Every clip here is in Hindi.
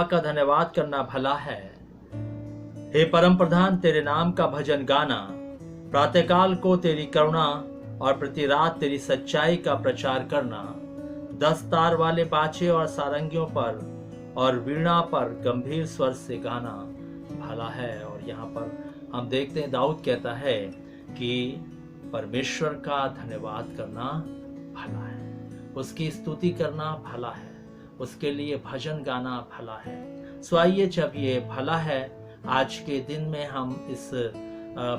का धन्यवाद करना भला है। हे परम प्रधान, तेरे नाम का भजन गाना, प्रातःकाल को तेरी करुणा और प्रति रात तेरी सच्चाई का प्रचार करना, 10 तार वाले बाचे और सारंगियों पर और वीणा पर गंभीर स्वर से गाना भला है। और यहाँ पर हम देखते हैं दाऊद कहता है कि परमेश्वर का धन्यवाद करना भला है, उसकी स्तुति करना भला है, उसके लिए भजन गाना भला है। सो आइए, जब ये भला है, आज के दिन में हम इस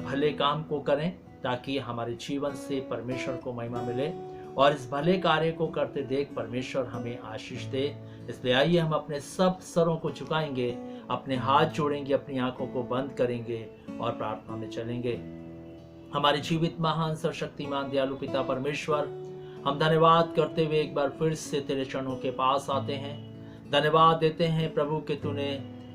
भले काम को करें ताकि हमारे जीवन से परमेश्वर को महिमा मिले और इस भले कार्य को करते देख परमेश्वर हमें आशीष दे। इसलिए आइए हम अपने सब सरों को झुकाएंगे, अपने हाथ जोड़ेंगे, अपनी आंखों को बंद करेंगे और प्रार्थना में चलेंगे। हमारे जीवित महान सर्वशक्तिमान दयालु पिता परमेश्वर, हम धन्यवाद करते हुए एक बार फिर से तेरे चरणों के पास आते हैं। धन्यवाद देते हैं प्रभु कि तूने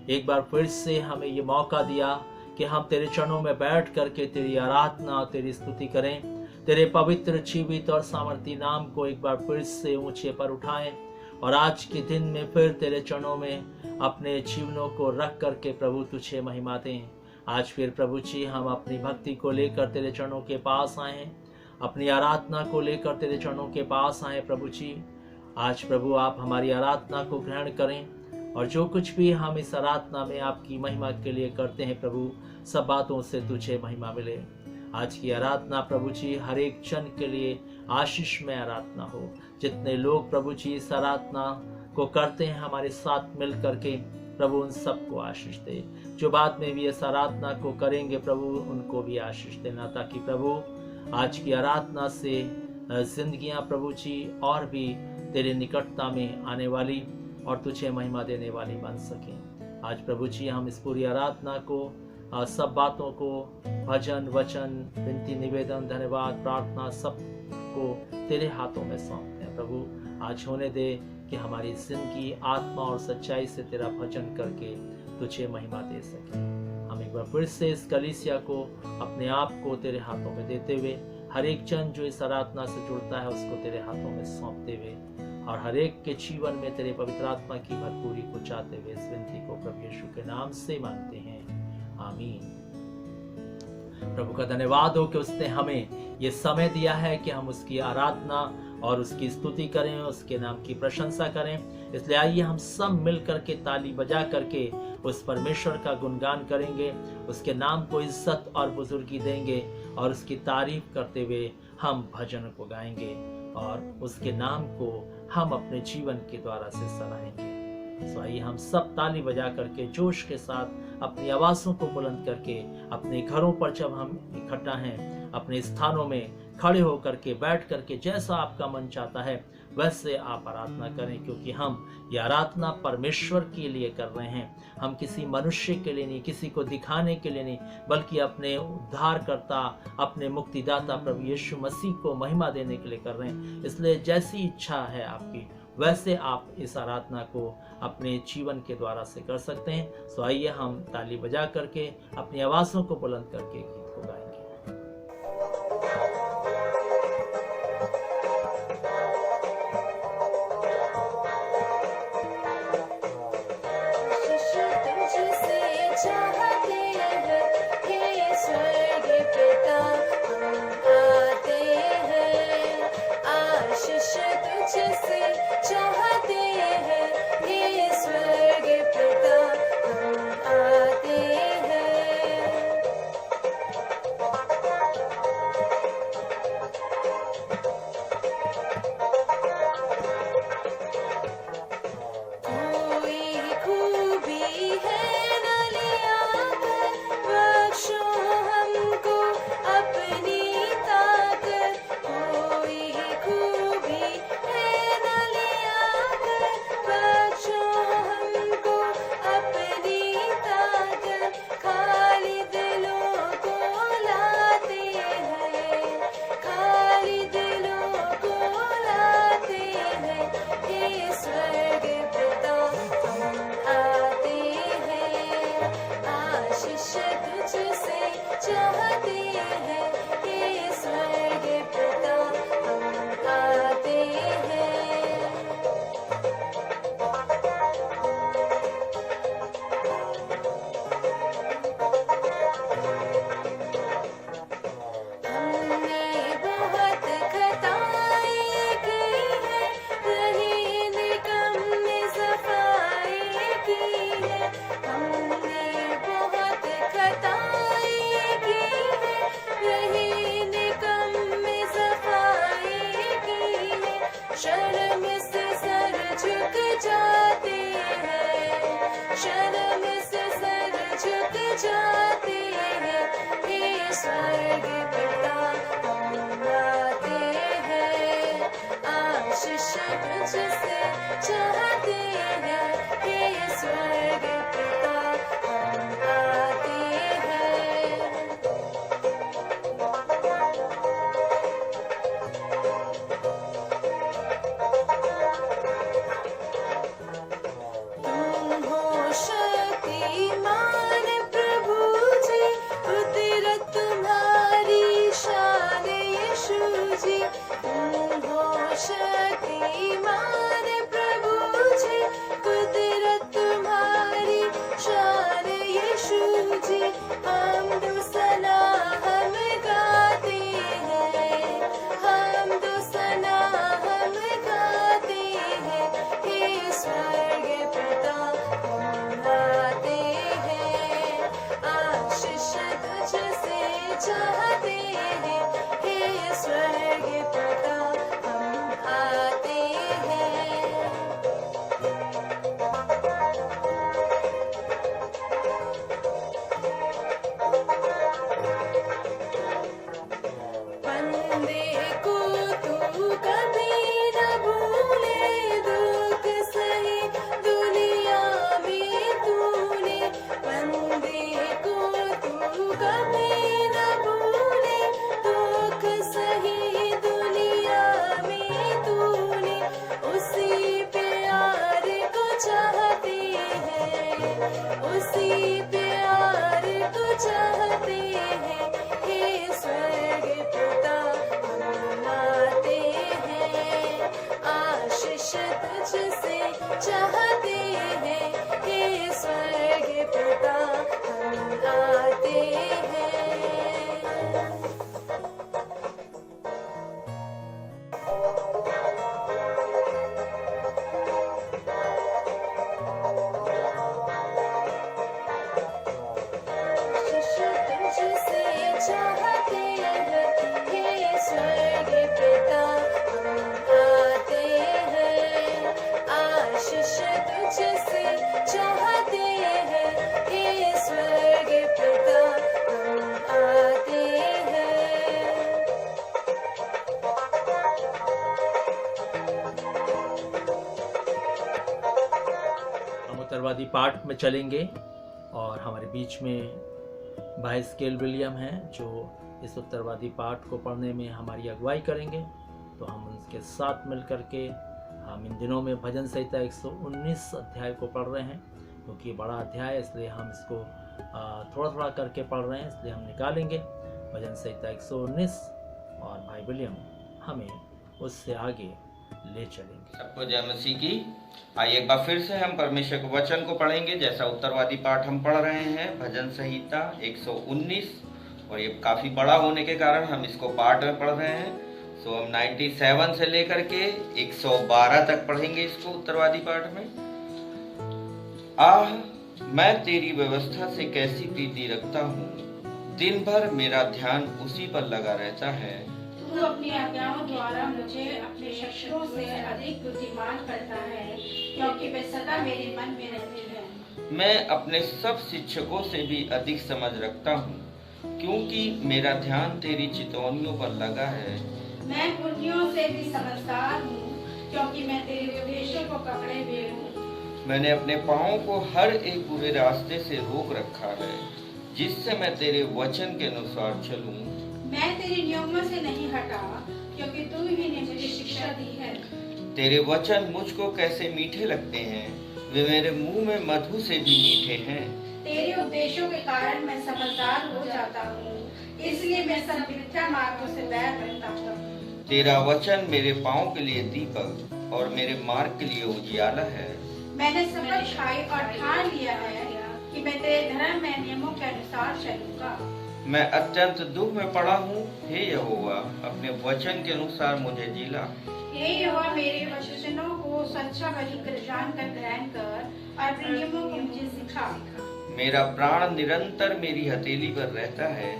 एक बार फिर से हमें ये मौका दिया कि हम तेरे चरणों में बैठ करके तेरी आराधना, तेरी स्तुति करें, तेरे पवित्र जीवित और सामर्थी नाम को एक बार फिर से ऊंचे पर उठाएं और आज के दिन में फिर तेरे चरणों में अपने जीवनों को रख करके प्रभु तुझे महिमा दें। आज फिर प्रभु जी हम अपनी भक्ति को लेकर तेरे चरणों के पास आए हैं, अपनी आराधना को लेकर तेरे चरणों के पास आए प्रभु जी। आज प्रभु आप हमारी आराधना को ग्रहण करें, और जो कुछ भी हम इस आराधना में आपकी महिमा के लिए करते हैं प्रभु, सब बातों से तुझे महिमा मिले। आज की आराधना प्रभु जी हर एक जन के लिए आशीष में आराधना हो। जितने लोग प्रभु जी इस आराधना को करते हैं हमारे साथ मिल करके, प्रभु उन सबको आशीष दे। जो बाद में भी इस आराधना को करेंगे प्रभु, उनको भी आशीष देना, ताकि प्रभु आज की आराधना से जिंदगियां प्रभु जी और भी तेरे निकटता में आने वाली और तुझे महिमा देने वाली बन सकें। आज प्रभु जी हम इस पूरी आराधना को, सब बातों को, भजन, वचन, विनती, निवेदन, धन्यवाद, प्रार्थना, सब को तेरे हाथों में सौंपते हैं। प्रभु आज होने दे कि हमारी जिंदगी आत्मा और सच्चाई से तेरा भजन करके तुझे महिमा दे सके। हम एक बार फिर से इस कलीसिया को, अपने आप को तेरे हाथों में देते हुए, हर एक जन जो इस आराधना से जुड़ता है उसको तेरे हाथों में सौंपते हुए और हर एक के जीवन में तेरे पवित्र आत्मा की भरपूरी को चाहते हुए इस विनती को प्रभु यीशु के नाम से मांगते हैं, आमीन। प्रभु का धन्यवाद हो कि उसने हमें ये समय दिया है कि हम उसकी आराधना और उसकी स्तुति करें, उसके नाम की प्रशंसा करें। इसलिए आइए हम सब मिल करके ताली बजा करके उस परमेश्वर का गुणगान करेंगे, उसके नाम को इज्जत और बुजुर्गी देंगे और उसकी तारीफ करते हुए हम भजन को गाएंगे और उसके नाम को हम अपने जीवन के द्वारा से सराहेंगे। तो आइए हम सब ताली बजा करके जोश के साथ अपनी आवाज़ों को बुलंद करके अपने घरों पर जब हम इकट्ठा हैं, अपने स्थानों में खड़े होकर के, बैठ करके, जैसा आपका मन चाहता है वैसे आप आराधना करें, क्योंकि हम ये आराधना परमेश्वर के लिए कर रहे हैं। हम किसी मनुष्य के लिए नहीं, किसी को दिखाने के लिए नहीं, बल्कि अपने उद्धारकर्ता, अपने मुक्तिदाता प्रभु यीशु मसीह को महिमा देने के लिए कर रहे हैं। इसलिए जैसी इच्छा है आपकी, वैसे आप इस आराधना को अपने जीवन के द्वारा से कर सकते हैं। तो आइए हम ताली बजा करके अपनी आवाज़ों को बुलंद करके गीत को गाएंगे। शक्तिमान प्रभु जी हम आते हैं, आशीष तुझसे चाहते हैं, हे स्वर्ग पिता हम आते हैं। बंदे को तू कभी न भूले, दुख सही दुनिया में तूने। बंदे को तू कभी न भूले, दुख सही दुनिया में तूने। उसी प्यार को चाहते हैं, उसी प्यार को चाहते हैं, हे स्वर्ग पिता हम आते हैं, आशीष तुझसे चाहते हैं, हे स्वर्ग पिता हम आते हैं। आशीष तुझसे चाहते हैं, हे स्वर्ग पिता हम आते हैं, आशीष तुझसे चाहते हैं, हे स्वर्ग पिता हम आते हैं। हम उत्तरवादी पाठ में चलेंगे और हमारे बीच में भाई स्केल विलियम हैं जो इस उत्तरवादी पाठ को पढ़ने में हमारी अगुवाई करेंगे। तो हम उनके साथ मिल करके हम इन दिनों में भजन संहिता 119 अध्याय को पढ़ रहे हैं, क्योंकि ये बड़ा अध्याय है इसलिए हम इसको थोड़ा थोड़ा करके पढ़ रहे हैं, इसलिए हम निकालेंगे भजन संहिता 119 और भाई विलियम हमें उससे आगे ले चलेंगे। सबको जय मसीह की। आइए एक बार फिर से हम परमेश्वर के वचन को पढ़ेंगे, जैसा उत्तरवादी पाठ हम पढ़ रहे हैं भजन संहिता 119, और ये काफ़ी बड़ा होने के कारण हम इसको पार्ट में पढ़ रहे हैं। सो हम 97 से लेकर के 112 तक पढ़ेंगे इसको उत्तरवादी पाठ में। आह, मैं तेरी व्यवस्था से कैसी प्रीति रखता हूँ, दिन भर मेरा ध्यान उसी पर लगा रहता है। तू अपनी आज्ञाओं द्वारा मुझे अपने शस्त्रों से अधिक बुद्धिमान करता है, क्योंकि वे सदा मेरे मन में रहते हैं। मैं अपने सब शिक्षकों से भी अधिक समझ रखता हूँ, क्योंकि मेरा ध्यान तेरी चितौनियों पर लगा है। मैं बुद्धियों से भी समझदार हूँ, क्योंकि मैं तेरे उपदेशों को पकड़े हुए हूँ। मैंने अपने पाँव को हर एक बुरे रास्ते से रोक रखा है, जिससे मैं तेरे वचन के अनुसार चलूं। मैं तेरे नियमों से नहीं हटा, क्योंकि तू ही ने मुझे शिक्षा दी है। तेरे वचन मुझको कैसे मीठे लगते हैं, वे मेरे मुंह में मधु से भी मीठे हैं। तेरे उपदेशों के कारण मैं समझदार हो जाता हूँ, इसलिए मैं सब मिथ्या मार्गों से बैर करता हूँ। तेरा वचन मेरे पाँव के लिए दीपक और मेरे मार्ग के लिए उजियाला है। मैंने शपथ खाई और ठान लिया है कि मैं तेरे धर्म में नियमों के अनुसार चलूंगा। मैं अत्यंत दुख में पड़ा हूँ, हे यहोवा, अपने वचन के अनुसार मुझे जिला। हे यहोवा, मेरे वचनों को सच्चा वचन जानकर ग्रहण कर और अपने नियमों को मुझे सिखा। मेरा प्राण निरंतर मेरी हथेली पर रहता है,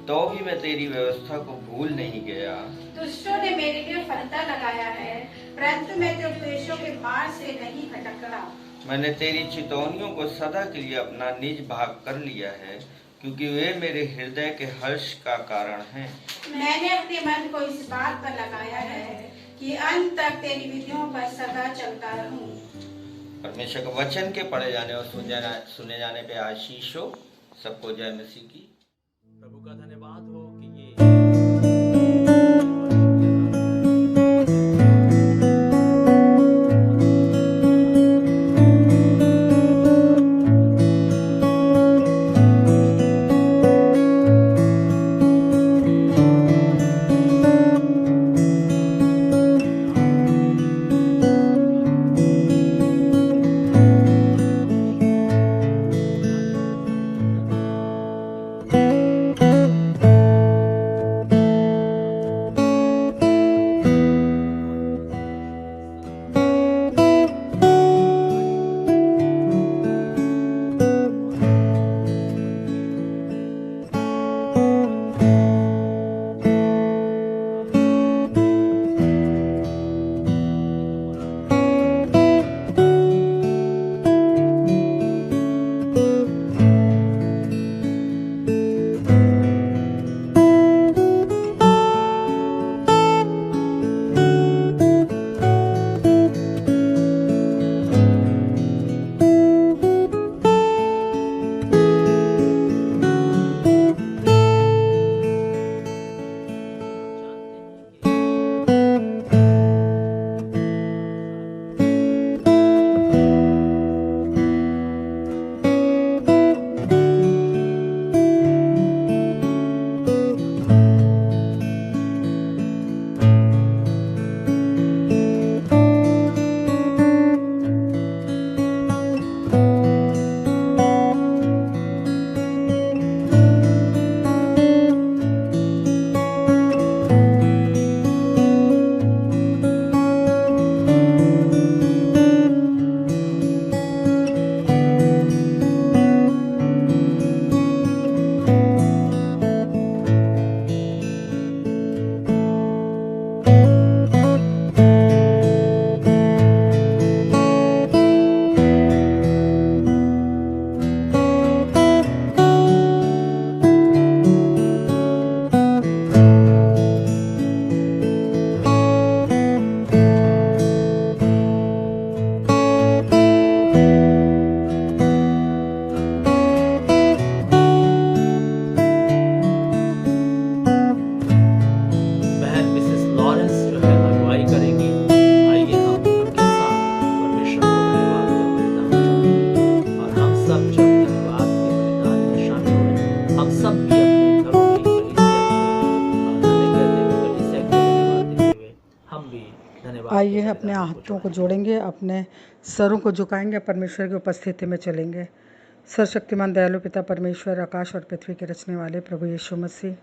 तो भी मैं तेरी व्यवस्था को भूल नहीं गया। दुष्टों ने मेरे लिए फंदा लगाया है, परंतु मैं तेरे उपदेशों के मार्ग से नहीं भटका। मैंने तेरी चितौनियों को सदा के लिए अपना निज भाग कर लिया है, क्योंकि वे मेरे हृदय के हर्ष का कारण हैं। मैंने अपने मन को इस बात पर लगाया है कि अंत तक तेरी विधियों पर सदा चलता रहूं। परमेश्वर के वचन के पढ़े जाने और सुने जाने पे आशीष हो। सबको जय मसीह की। प्रभु का धन्यवाद हो कि ये आइए अपने हाथों को जोड़ेंगे, अपने सरों को झुकाएंगे, परमेश्वर की उपस्थिति में चलेंगे। सर्वशक्तिमान दयालु पिता परमेश्वर, आकाश और पृथ्वी के रचने वाले प्रभु यीशु मसीह,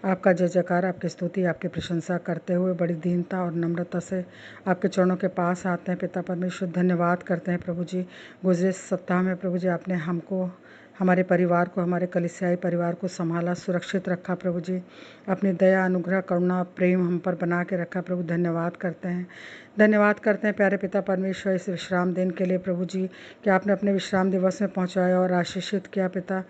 आपका जय जयकार, आपकी स्तुति, आपकी प्रशंसा करते हुए बड़ी दीनता और नम्रता से आपके चरणों के पास आते हैं। पिता परमेश्वर, धन्यवाद करते हैं प्रभु जी। गुजरे सप्ताह में प्रभु जी आपने हमको, हमारे परिवार को, हमारे कलीसियाई परिवार को संभाला, सुरक्षित रखा प्रभु जी। अपनी दया, अनुग्रह, करुणा, प्रेम हम पर बना के रखा प्रभु। धन्यवाद करते हैं, धन्यवाद करते हैं प्यारे पिता परमेश्वर इस विश्राम दिन के लिए प्रभु जी, कि आपने अपने विश्राम दिवस में पहुंचाया और आशीषित किया पिता।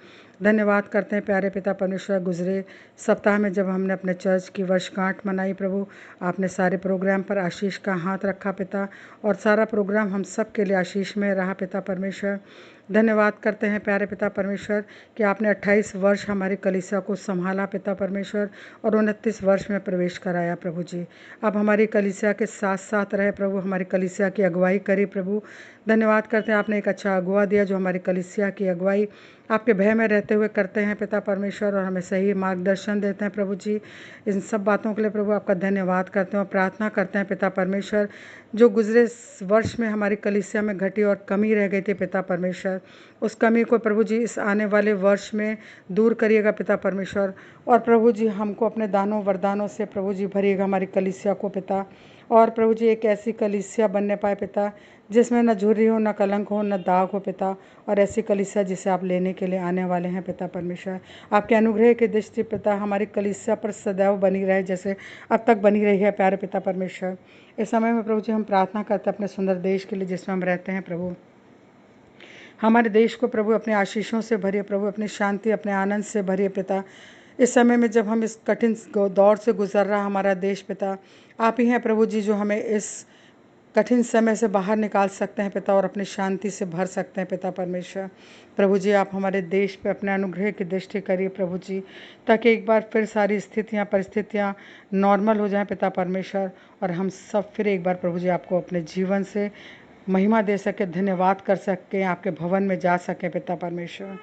धन्यवाद करते हैं प्यारे पिता परमेश्वर, गुजरे सप्ताह में जब हमने अपने चर्च की वर्षगांठ मनाई प्रभु, आपने सारे प्रोग्राम पर आशीष का हाथ रखा पिता, और सारा प्रोग्राम हम सब के लिए आशीष में रहा पिता परमेश्वर। धन्यवाद करते हैं प्यारे पिता परमेश्वर कि आपने 28 वर्ष हमारी कलीसिया को संभाला पिता परमेश्वर, और 29 वर्ष में प्रवेश कराया प्रभु जी। अब हमारी कलीसिया के साथ साथ रहे प्रभु, हमारी कलीसिया की अगुवाई करी प्रभु। धन्यवाद करते हैं, आपने एक अच्छा अगुवा दिया जो हमारी कलीसिया की अगुवाई आपके भय में रहते हुए करते हैं पिता परमेश्वर, और हमें सही मार्गदर्शन देते हैं प्रभु जी। इन सब बातों के लिए प्रभु आपका धन्यवाद करते हैं और प्रार्थना करते हैं पिता परमेश्वर, जो गुजरे वर्ष में हमारी कलीसिया में घटी और कमी रह गई थी पिता परमेश्वर, उस कमी को प्रभु जी इस आने वाले वर्ष में दूर करिएगा पिता परमेश्वर। और प्रभु जी हमको अपने दानों वरदानों से प्रभु जी भरिएगा हमारी कलीसिया को पिता, और प्रभु जी एक ऐसी कलीसिया बनने पाए पिता जिसमें न झुर्री हो, न कलंक हो, न दाग हो पिता, और ऐसी कलीसिया जिसे आप लेने के लिए आने वाले हैं पिता परमेश्वर। आपके अनुग्रह की दृष्टि पिता हमारी कलीसिया पर सदैव बनी रहे जैसे अब तक बनी रही है प्यारे पिता परमेश्वर। इस समय में प्रभु जी हम प्रार्थना करते हैं अपने सुंदर देश के लिए जिसमें हम रहते हैं प्रभु। हमारे देश को प्रभु अपने आशीषों से भरिए प्रभु, अपनी शांति, अपने आनंद से भरिए पिता। इस समय में जब हम इस कठिन दौर से गुजर रहा हमारा देश पिता, आप ही हैं प्रभु जी जो हमें इस कठिन समय से बाहर निकाल सकते हैं पिता, और अपनी शांति से भर सकते हैं पिता परमेश्वर। प्रभु जी आप हमारे देश पे अपने अनुग्रह की दृष्टि करिए प्रभु जी, ताकि एक बार फिर सारी स्थितियाँ परिस्थितियाँ नॉर्मल हो जाएं पिता परमेश्वर, और हम सब फिर एक बार प्रभु जी आपको अपने जीवन से महिमा दे सके, धन्यवाद कर सकें, आपके भवन में जा सकें पिता परमेश्वर।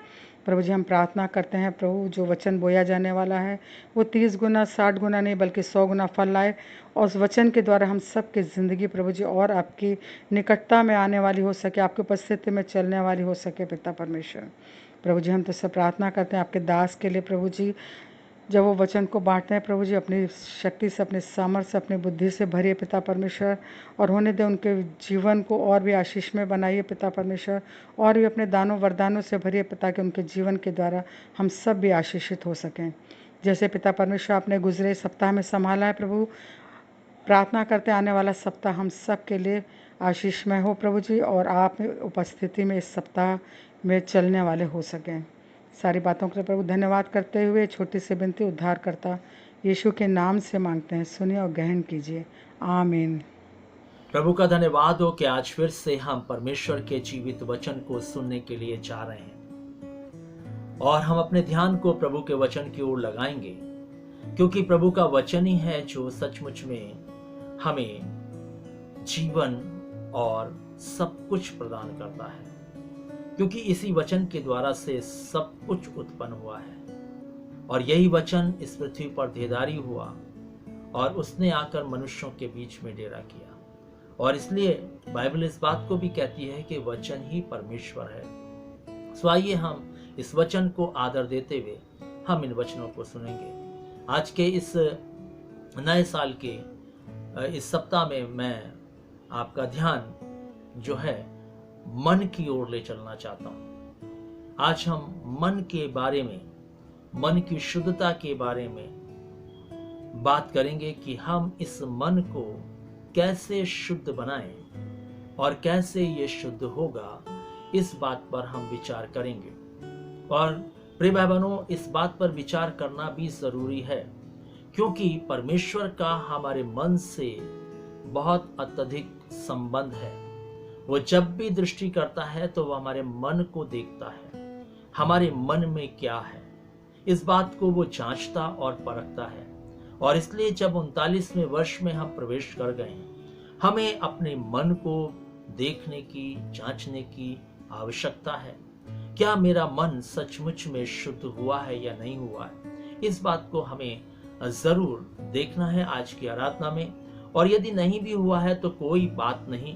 प्रभु जी हम प्रार्थना करते हैं प्रभु, जो वचन बोया जाने वाला है वो 30 गुना 60 गुना नहीं बल्कि 100 गुना फल लाए, और उस वचन के द्वारा हम सब की ज़िंदगी प्रभु जी और आपकी निकटता में आने वाली हो सके, आपकी उपस्थिति में चलने वाली हो सके पिता परमेश्वर। प्रभु जी हम तुझसे प्रार्थना करते हैं आपके दास के लिए प्रभु जी, जब वो वचन को बांटते हैं प्रभु जी अपनी शक्ति से, अपने सामर्थ्य से, अपनी बुद्धि से भरिए पिता परमेश्वर, और होने दे उनके जीवन को और भी आशीष में बनाइए पिता परमेश्वर, और भी अपने दानों वरदानों से भरिए पिता कि उनके जीवन के द्वारा हम सब भी आशीषित हो सकें। जैसे पिता परमेश्वर आपने गुजरे सप्ताह में संभाला है प्रभु, प्रार्थना करते आने वाला सप्ताह हम सब के लिए आशीषमय हो प्रभु जी, और आप उपस्थिति में इस सप्ताह में चलने वाले हो सकें। सारी बातों के लिए प्रभु धन्यवाद करते हुए छोटी सी विनती उद्धार करता यीशु के नाम से मांगते हैं, सुनिए और ग्रहण कीजिए, आमीन। प्रभु का धन्यवाद हो कि आज फिर से हम परमेश्वर के जीवित वचन को सुनने के लिए जा रहे हैं, और हम अपने ध्यान को प्रभु के वचन की ओर लगाएंगे, क्योंकि प्रभु का वचन ही है जो सचमुच में हमें जीवन और सब कुछ प्रदान करता है, क्योंकि इसी वचन के द्वारा से सब कुछ उत्पन्न हुआ है, और यही वचन इस पृथ्वी पर देहधारी हुआ और उसने आकर मनुष्यों के बीच में डेरा किया। और इसलिए बाइबल इस बात को भी कहती है कि वचन ही परमेश्वर है। सो आइए हम इस वचन को आदर देते हुए हम इन वचनों को सुनेंगे। आज के इस नए साल के इस सप्ताह में मैं आपका ध्यान जो है मन की ओर ले चलना चाहता हूं। आज हम मन के बारे में, मन की शुद्धता के बारे में बात करेंगे कि हम इस मन को कैसे शुद्ध बनाएं और कैसे ये शुद्ध होगा, इस बात पर हम विचार करेंगे। और प्रिय भाई बहनों, इस बात पर विचार करना भी जरूरी है, क्योंकि परमेश्वर का हमारे मन से बहुत अत्यधिक संबंध है। वो जब भी दृष्टि करता है तो वो हमारे मन को देखता है, हमारे मन में क्या है, इस बात को वो जांचता और परखता है। और इसलिए जब 39वें वर्ष में हम प्रवेश कर गए, हमें अपने मन को देखने की, जांचने की आवश्यकता है। क्या मेरा मन सचमुच में शुद्ध हुआ है या नहीं हुआ है, इस बात को हमें जरूर देखना है आज की आराधना में। और यदि नहीं भी हुआ है तो कोई बात नहीं,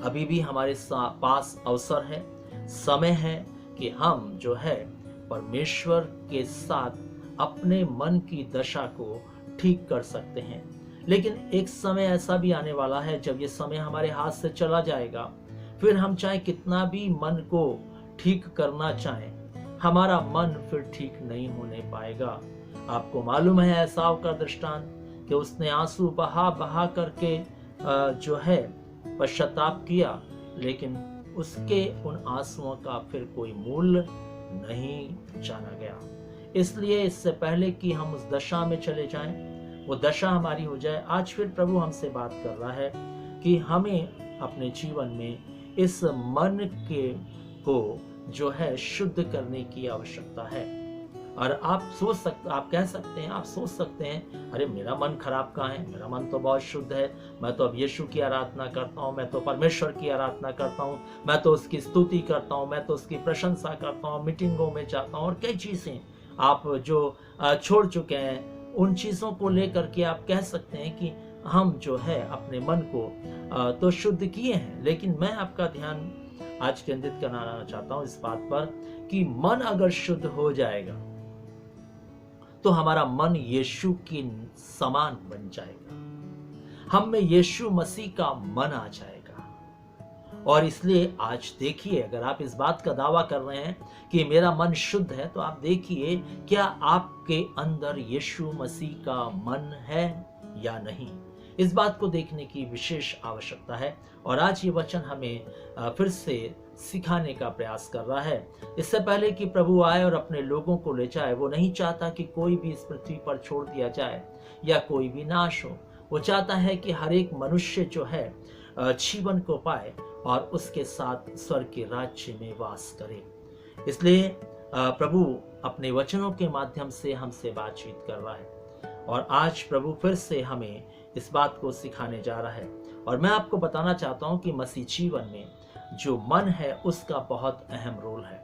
अभी भी हमारे पास अवसर है, समय है कि हम जो है परमेश्वर के साथ अपने मन की दशा को ठीक कर सकते हैं। लेकिन एक समय ऐसा भी आने वाला है जब ये समय हमारे हाथ से चला जाएगा, फिर हम चाहे कितना भी मन को ठीक करना चाहें, हमारा मन फिर ठीक नहीं होने पाएगा। आपको मालूम है एसाव का दृष्टांत कि उसने आंसू बहा बहा करके जो है पश्चाताप किया, लेकिन उसके उन आंसुओं का फिर कोई मूल्य नहीं जाना गया। इसलिए इससे पहले कि हम उस दशा में चले जाएं, वो दशा हमारी हो जाए, आज फिर प्रभु हमसे बात कर रहा है कि हमें अपने जीवन में इस मन को जो है शुद्ध करने की आवश्यकता है। और आप कह सकते हैं, आप सोच सकते हैं, अरे मेरा मन खराब कहाँ है, मेरा मन तो बहुत शुद्ध है, मैं तो अब यीशु की आराधना करता हूँ, मैं तो परमेश्वर की आराधना करता हूँ, मैं तो उसकी स्तुति करता हूँ, मैं तो उसकी प्रशंसा करता हूँ, मीटिंगों में जाता हूँ, और कई चीजें आप जो छोड़ चुके हैं, उन चीजों को लेकर के आप कह सकते हैं कि हम जो है अपने मन को तो शुद्ध किए हैं। लेकिन मैं आपका ध्यान आज केंद्रित करना चाहता हूँ इस बात पर कि मन अगर शुद्ध हो जाएगा तो हमारा मन यीशु के समान बन जाएगा, हम में यीशु मसीह का मन आ जाएगा। और इसलिए आज देखिए, अगर आप इस बात का दावा कर रहे हैं कि मेरा मन शुद्ध है, तो आप देखिए क्या आपके अंदर यीशु मसीह का मन है या नहीं। इस बात को देखने की विशेष आवश्यकता है। और आज ये वचन हमें फिर से सिखाने का प्रयास कर रहा है। इससे पहले कि प्रभु आए और अपने लोगों को ले जाए, वो नहीं चाहता कि कोई भी इस पृथ्वी पर छोड़ दिया जाए या कोई भी नाश हो। वो चाहता है कि हर एक मनुष्य जो है जीवन को पाए और उसके साथ स्वर्ग के राज्य में वास करे। इसलिए प्रभु अपने वचनों के माध्यम से हमसे बातचीत कर रहा है और आज प्रभु फिर से हमें इस बात को सिखाने जा रहा है। और मैं आपको बताना चाहता हूं कि मसीह जीवन में जो मन है उसका बहुत अहम रोल है।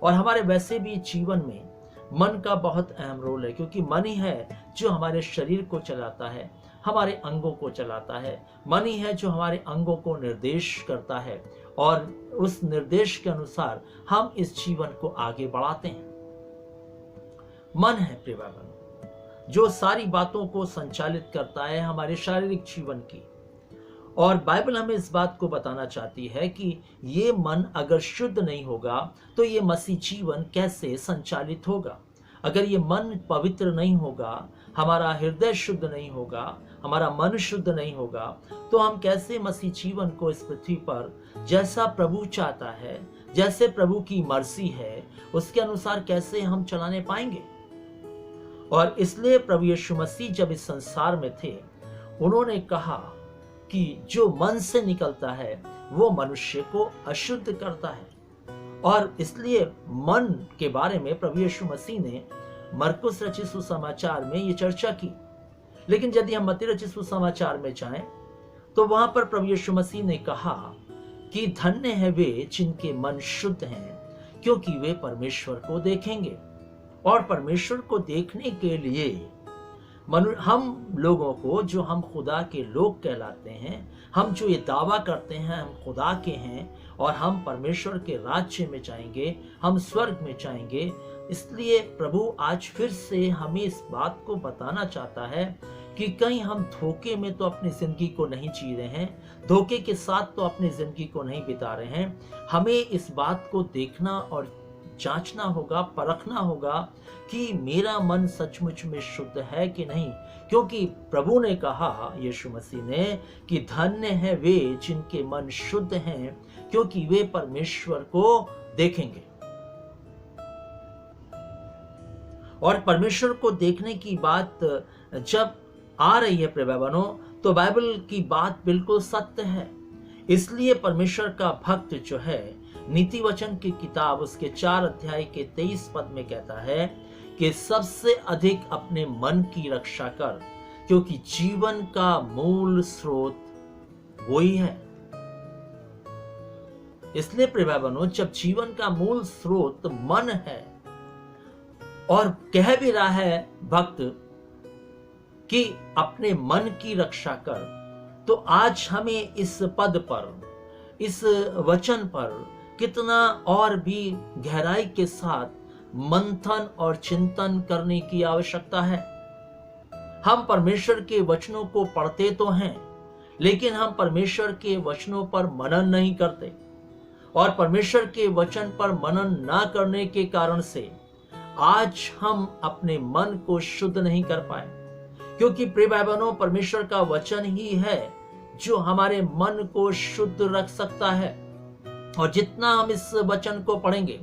और हमारे वैसे भी जीवन में मन का बहुत अहम रोल है, क्योंकि मन ही है जो हमारे शरीर को चलाता है, हमारे अंगों को चलाता है। मन ही है जो हमारे अंगों को निर्देश करता है और उस निर्देश के अनुसार हम इस जीवन को आगे बढ़ाते हैं। मन है प्रिय भाइयों जो सारी बातों को संचालित करता है हमारे शारीरिक जीवन की। और बाइबल हमें इस बात को बताना चाहती है कि ये मन अगर शुद्ध नहीं होगा तो ये मसीह जीवन कैसे संचालित होगा। अगर ये मन पवित्र नहीं होगा, हमारा हृदय शुद्ध नहीं होगा, हमारा मन शुद्ध नहीं होगा, तो हम कैसे मसीह जीवन को इस पृथ्वी पर जैसा प्रभु चाहता है, जैसे प्रभु की मर्जी है, उसके अनुसार कैसे हम चलाने पाएंगे। और इसलिए प्रभु यीशु मसीह जब इस संसार में थे, उन्होंने कहा कि जो मन से निकलता है वो मनुष्य को अशुद्ध करता है। और इसलिए मन के बारे में प्रभु यीशु मसीह ने मरकुस रचित सुसमाचार में ये चर्चा की। लेकिन यदि हम मत्ती रचित सुसमाचार में जाएं तो वहां पर प्रभु यीशु मसीह ने कहा कि धन्य है वे जिनके मन शुद्ध हैं, क्योंकि वे परमेश्वर को देखेंगे। और परमेश्वर को देखने के लिए हम लोगों को, जो हम खुदा के लोग कहलाते हैं, हम जो ये दावा करते हैं हम खुदा के हैं और हम परमेश्वर के राज्य में जाएंगे, हम स्वर्ग में जाएंगे, इसलिए प्रभु आज फिर से हमें इस बात को बताना चाहता है कि कहीं हम धोखे में तो अपनी जिंदगी को नहीं जी रहे हैं, धोखे के साथ तो अपनी जिंदगी को नहीं बिता रहे हैं। हमें इस बात को देखना और जांचना होगा, परखना होगा कि मेरा मन सचमुच में शुद्ध है कि नहीं। क्योंकि प्रभु ने कहा, यीशु मसीह ने, कि धन्य है वे जिनके मन शुद्ध हैं, क्योंकि वे परमेश्वर को देखेंगे। और परमेश्वर को देखने की बात जब आ रही है प्रिय भाइयों, तो बाइबल की बात बिल्कुल सत्य है। इसलिए परमेश्वर का भक्त जो है, नीति वचन की किताब उसके 4 अध्याय के 23 पद में कहता है कि सबसे अधिक अपने मन की रक्षा कर, क्योंकि जीवन का मूल स्रोत वही है। इसलिए प्रिय भाइयों, जब जीवन का मूल स्रोत मन है और कह भी रहा है भक्त कि अपने मन की रक्षा कर, तो आज हमें इस पद पर, इस वचन पर कितना और भी गहराई के साथ मंथन और चिंतन करने की आवश्यकता है। हम परमेश्वर के वचनों को पढ़ते तो हैं, लेकिन हम परमेश्वर के वचनों पर मनन नहीं करते, और परमेश्वर के वचन पर मनन ना करने के कारण से आज हम अपने मन को शुद्ध नहीं कर पाए। क्योंकि प्रिय भाई बहनों, परमेश्वर का वचन ही है जो हमारे मन को शुद्ध रख सकता है। और जितना हम इस वचन को पढ़ेंगे,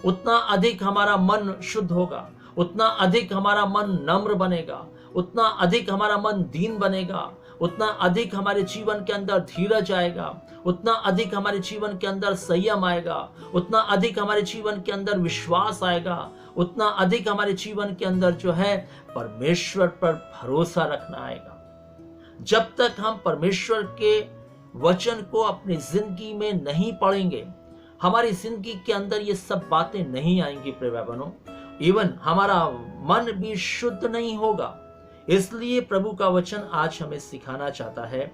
उतना अधिक हमारा मन शुद्ध होगा, उतना अधिक हमारा मन नम्र बनेगा, उतना अधिक हमारा मन दीन बनेगा, उतना अधिक हमारे जीवन के अंदर धीरज आएगा, उतना अधिक हमारे जीवन के अंदर संयम आएगा, उतना अधिक हमारे जीवन के अंदर विश्वास आएगा, उतना अधिक हमारे जीवन के अंदर जो है परमेश्वर पर भरोसा रखना आएगा। जब तक हम परमेश्वर के वचन को अपनी जिंदगी में नहीं पढ़ेंगे, हमारी जिंदगी के अंदर ये सब बातें नहीं आएंगी प्रिय भाई बहनों। इवन हमारा मन भी शुद्ध नहीं होगा। इसलिए प्रभु का वचन आज हमें सिखाना चाहता है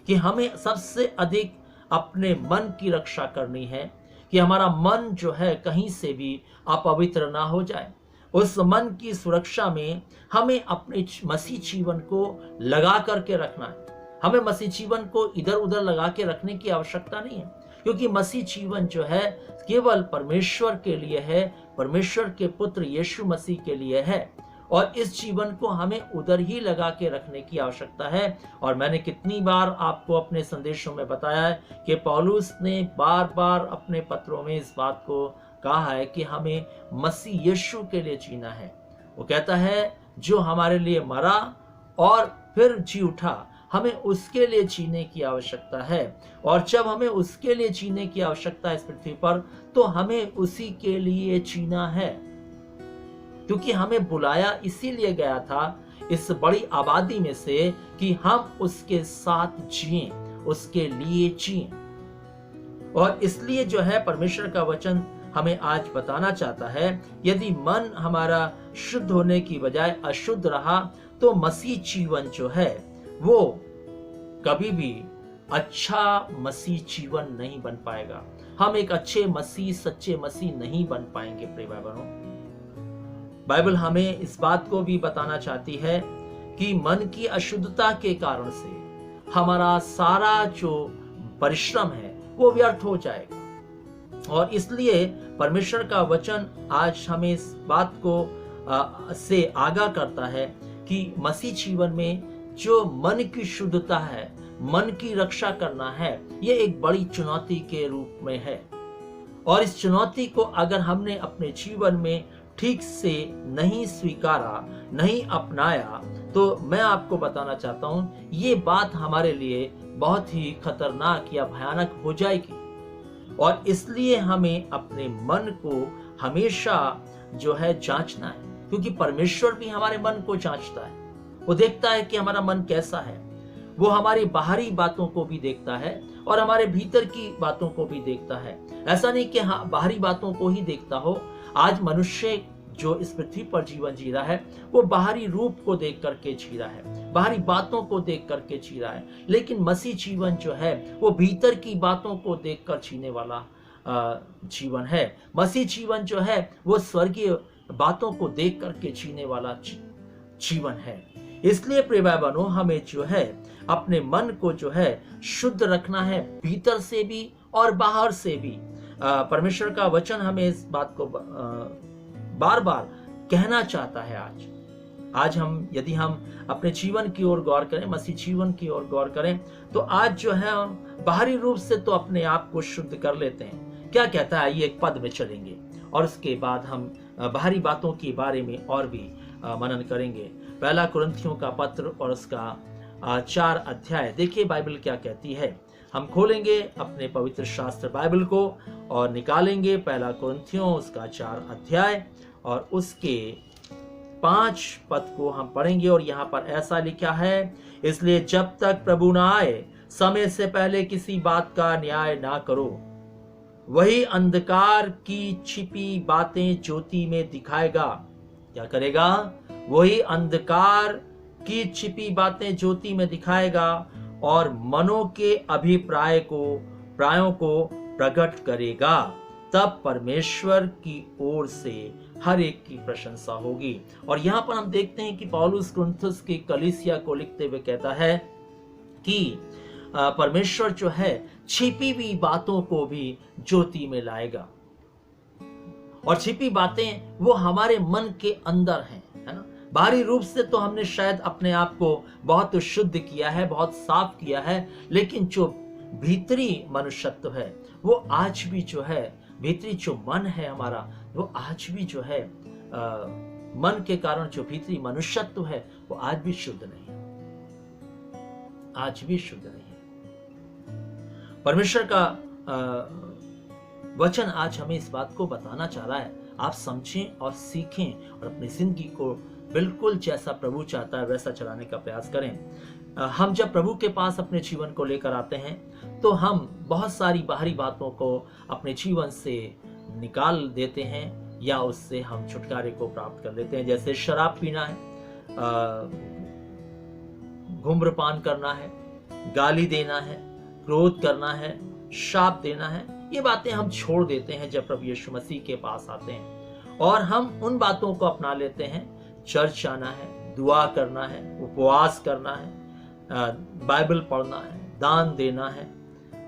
कि हमें सबसे अधिक अपने मन की रक्षा करनी है, कि हमारा मन जो है कहीं से भी अपवित्र ना हो जाए। उस मन की सुरक्षा में हमें अपने मसीह जीवन को लगा करके रखना है। हमें मसीह जीवन को इधर उधर लगा के रखने की आवश्यकता नहीं है, क्योंकि मसीह जीवन जो है केवल परमेश्वर के लिए है, परमेश्वर के पुत्र यीशु मसीह के लिए है, और इस जीवन को हमें उधर ही लगा के रखने की आवश्यकता है। और मैंने कितनी बार आपको अपने संदेशों में बताया है कि पौलुस ने बार बार अपने पत्रों में इस बात को कहा है कि हमें मसीह यीशु के लिए जीना है। वो कहता है जो हमारे लिए मरा और फिर जी उठा, हमें उसके लिए जीने की आवश्यकता है। और जब हमें उसके लिए जीने की आवश्यकता है इस पृथ्वी पर, तो हमें उसी के लिए जीना है, क्योंकि हमें बुलाया इसीलिए गया था इस बड़ी आबादी में से कि हम उसके साथ जिएं, उसके लिए जिएं। और इसलिए जो है परमेश्वर का वचन हमें आज बताना चाहता है, यदि मन हमारा शुद्ध होने की बजाय अशुद्ध रहा, तो मसीह जीवन जो है वो कभी भी अच्छा मसीह जीवन नहीं बन पाएगा। हम एक अच्छे मसीह, सच्चे मसीह नहीं बन पाएंगे प्रिय भाई बहनों। बाइबल हमें इस बात को भी बताना चाहती है कि मन की अशुद्धता के कारण से हमारा सारा जो परिश्रम है वो व्यर्थ हो जाएगा। और इसलिए परमेश्वर का वचन आज हमें इस बात को से आगाह करता है कि मसीह जीवन में जो मन की शुद्धता है, मन की रक्षा करना है, ये एक बड़ी चुनौती के रूप में है। और इस चुनौती को अगर हमने अपने जीवन में ठीक से नहीं स्वीकारा, नहीं अपनाया, तो मैं आपको बताना चाहता हूं ये बात हमारे लिए बहुत ही खतरनाक या भयानक हो जाएगी। और इसलिए हमें अपने मन को हमेशा जो है जांचना है, क्योंकि परमेश्वर भी हमारे मन को जांचता है। वो देखता है कि हमारा मन कैसा है। वो हमारी बाहरी बातों को भी देखता है और हमारे भीतर की बातों को भी देखता है। ऐसा नहीं कि हाँ बाहरी बातों को ही देखता हो। आज मनुष्य जो इस पृथ्वी पर जीवन जी रहा है वो बाहरी रूप को देख करके जी रहा है, बाहरी बातों को देख करके जी रहा है, लेकिन मसीह जीवन जो है वो भीतर की बातों को देख कर जीने वाला जीवन है। मसीह जीवन जो है वो स्वर्गीय बातों को देख करके जीने वाला जीवन है। इसलिए प्रिय भाई बहनों, हमें जो है अपने मन को जो है शुद्ध रखना है, भीतर से भी और बाहर से भी। परमेश्वर का वचन हमें इस बात को बार बार कहना चाहता है। आज हम यदि हम अपने जीवन की ओर गौर करें, मसीह जीवन की ओर गौर करें, तो आज जो है हम बाहरी रूप से तो अपने आप को शुद्ध कर लेते हैं। क्या कहता है, ये एक पद में चलेंगे और उसके बाद हम बाहरी बातों के बारे में और भी मनन करेंगे। पहला कुरिन्थियों का पत्र और उसका 4 अध्याय देखिए बाइबल क्या कहती है। हम खोलेंगे अपने पवित्र शास्त्र बाइबल को और निकालेंगे पहला कुरिन्थियों उसका 4 अध्याय और उसके 5 पद को हम पढ़ेंगे। और यहाँ पर ऐसा लिखा है, इसलिए जब तक प्रभु ना आए समय से पहले किसी बात का न्याय ना करो। वही अंधकार की छिपी बातें ज्योति में दिखाएगा। क्या करेगा? वही अंधकार की छिपी बातें ज्योति में दिखाएगा और मनों के प्रायों को प्रकट करेगा। तब परमेश्वर की ओर से हर एक की प्रशंसा होगी। और यहाँ पर हम देखते हैं कि पौलुस कुरिन्थुस की कलीसिया को लिखते हुए कहता है कि परमेश्वर जो है छिपी हुई बातों को भी ज्योति में लाएगा। और छिपी बातें वो हमारे मन के अंदर हैं, है ना। बाहरी रूप से तो हमने शायद अपने आप को बहुत शुद्ध किया है, बहुत साफ किया है, लेकिन जो भीतरी मनुष्यत्व है वो आज भी जो है, भीतरी जो मन है हमारा, वो आज भी जो है मन के कारण जो भीतरी मनुष्यत्व है वो आज भी शुद्ध नहीं है, आज भी शुद्ध नहीं है। परमेश्वर का वचन आज हमें इस बात को बताना चाह रहा है। आप समझें और सीखें और अपनी जिंदगी को बिल्कुल जैसा प्रभु चाहता है वैसा चलाने का प्रयास करें। हम जब प्रभु के पास अपने जीवन को लेकर आते हैं तो हम बहुत सारी बाहरी बातों को अपने जीवन से निकाल देते हैं या उससे हम छुटकारे को प्राप्त कर लेते हैं। जैसे शराब पीना है, धूम्रपान करना है, गाली देना है, क्रोध करना है, शाप देना है, ये बातें हम छोड़ देते हैं जब प्रभु यीशु मसीह के पास आते हैं और हम उन बातों को अपना लेते हैं। चर्च आना है, दुआ करना है, उपवास करना है, बाइबल पढ़ना है, दान देना है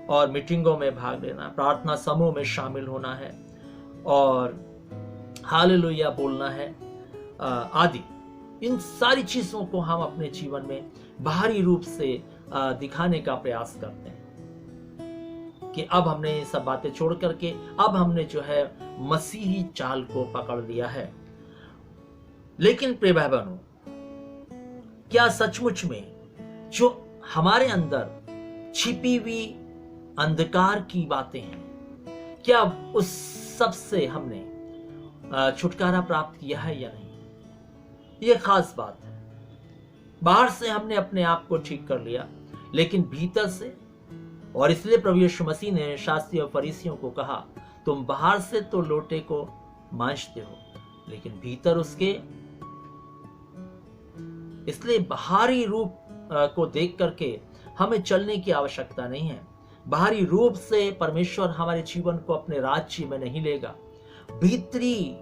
और मीटिंगों में भाग लेना है, प्रार्थना समूह में शामिल होना है और हालेलुया बोलना है आदि। इन सारी चीजों को हम अपने जीवन में बाहरी रूप से दिखाने का प्रयास करते हैं कि अब हमने ये सब बातें छोड़ करके अब हमने जो है मसीही चाल को पकड़ लिया है। लेकिन प्रिय भाई बहनों, क्या सचमुच में जो हमारे अंदर छिपी हुई अंधकार की बातें हैं, क्या उस सब से हमने छुटकारा प्राप्त किया है या नहीं? यह खास बात है। बाहर से हमने अपने आप को ठीक कर लिया, लेकिन भीतर से, और इसलिए प्रभु यीशु मसीह ने शास्त्री और फरीसियों को कहा, तुम बाहर से तो लोटे को मांझते हो लेकिन भीतर उसके। इसलिए बाहरी रूप को देख करके हमें चलने की आवश्यकता नहीं है। बाहरी रूप से परमेश्वर हमारे जीवन को अपने राज्य में नहीं लेगा। भीतरी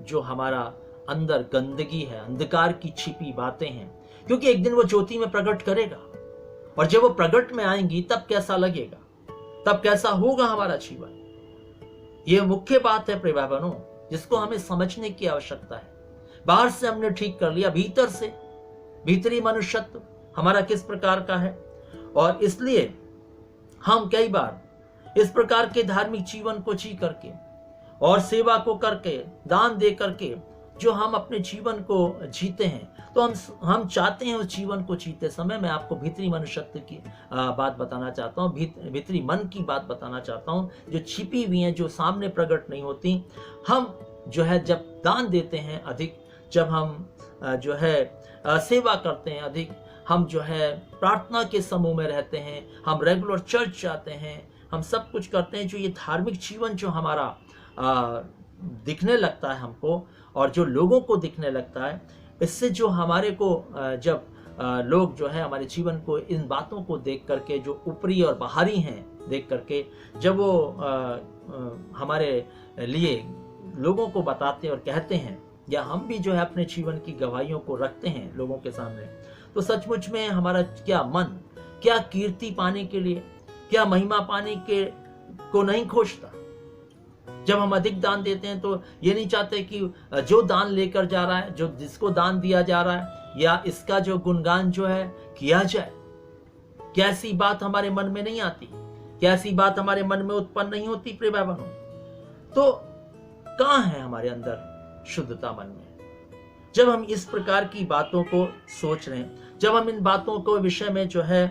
जो हमारा अंदर गंदगी है, अंधकार की छिपी बातें हैं, क्योंकि एक दिन वो ज्योति में प्रकट करेगा और जब वो प्रकट में आएंगी तब कैसा लगेगा, तब कैसा होगा हमारा जीवन। ये मुख्य बात है प्रिय भाई बहनों, जिसको हमें समझने की आवश्यकता है। बाहर से हमने ठीक कर लिया, भीतर से, भीतरी मनुष्यत्व हमारा किस प्रकार का है। और इसलिए हम कई बार इस प्रकार के धार्मिक जीवन को जी करके और सेवा को करके, दान दे करके जो हम अपने जीवन को जीते हैं, तो हम चाहते हैं उस जीवन को जीते समय मैं आपको भीतरी मनुष्यत्व की बात बताना चाहता हूँ, भीतरी मन की बात बताना चाहता हूँ, जो छिपी हुई हैं, जो सामने प्रकट नहीं होती। हम जो है जब दान देते हैं अधिक, जब हम जो है सेवा करते हैं अधिक, हम जो है प्रार्थना के समूह में रहते हैं, हम रेगुलर चर्च जाते हैं, हम सब कुछ करते हैं, जो ये धार्मिक जीवन जो हमारा दिखने लगता है हमको और जो लोगों को दिखने लगता है, इससे जो हमारे को जब लोग जो है हमारे जीवन को इन बातों को देख करके, जो ऊपरी और बाहरी हैं देख करके, जब वो हमारे लिए लोगों को बताते और कहते हैं, या हम भी जो है अपने जीवन की गवाहियों को रखते हैं लोगों के सामने, तो सचमुच में हमारा क्या मन, क्या कीर्ति पाने के लिए, क्या महिमा पाने के को नहीं खोजता। जब हम अधिक दान देते हैं तो ये नहीं चाहते कि जो दान लेकर जा रहा है, जो जिसको दान दिया जा रहा है, या इसका जो गुणगान जो है किया जाए। कैसी बात हमारे मन में नहीं आती, कैसी बात हमारे मन में उत्पन्न नहीं होती प्रिय भाई बहनों। तो कहाँ है हमारे अंदर शुद्धता मन में? जब हम इस प्रकार की बातों को सोच रहे हैं, जब हम इन बातों को विषय में जो है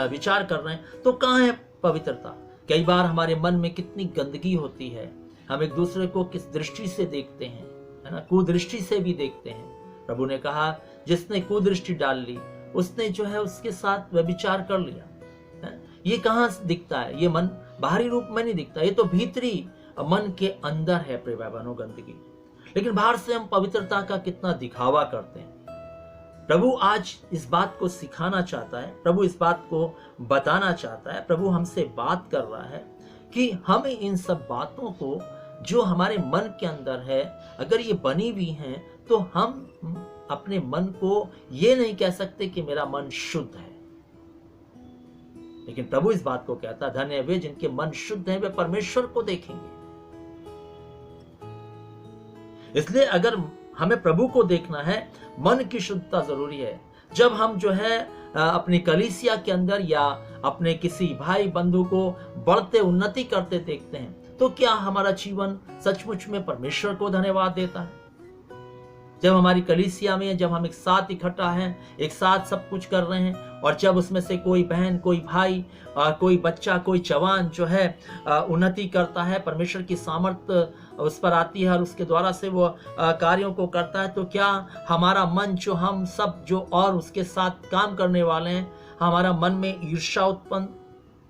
विचार कर रहे हैं, तो कहाँ है पवित्रता? कई बार हमारे मन में कितनी गंदगी होती है, हम एक दूसरे को किस दृष्टि से देखते हैं, है ना, कुदृष्टि से भी देखते हैं। प्रभु ने कहा, जिसने कुदृष्टि डाल ली उसने जो है उसके साथ व्यभिचार कर लिया। ये कहाँ दिखता है? ये मन बाहरी रूप में नहीं दिखता, ये तो भीतरी मन के अंदर है प्रिय भाई बहनों गंदगी। लेकिन बाहर से हम पवित्रता का कितना दिखावा करते हैं, प्रभु आज इस बात को सिखाना चाहता है, प्रभु इस बात को बताना चाहता है, प्रभु हमसे बात कर रहा है कि हमें इन सब बातों को जो हमारे मन के अंदर है, अगर ये बनी हुई हैं, तो हम अपने मन को ये नहीं कह सकते कि मेरा मन शुद्ध है। लेकिन प्रभु इस बात को कहता, धन्य वे जिनके मन शुद्ध हैं, वे परमेश्वर को देखेंगे। इसलिए अगर हमें प्रभु को देखना है, मन की शुद्धता जरूरी है। जब हम जो है अपनी कलीसिया के अंदर या अपने किसी भाई बंधु को बढ़ते उन्नति करते देखते हैं, तो क्या हमारा जीवन सचमुच में परमेश्वर को धन्यवाद देता है? जब हमारी कलीसिया में, जब हम एक साथ इकट्ठा हैं, एक साथ सब कुछ कर रहे हैं, और जब उसमें से कोई बहन, कोई भाई, कोई बच्चा, कोई जवान जो है उन्नति करता है, परमेश्वर की सामर्थ्य उस पर आती है और उसके द्वारा से वो कार्यों को करता है, तो क्या हमारा मन, जो हम सब जो और उसके साथ काम करने वाले हैं, हमारा मन में ईर्ष्या उत्पन्न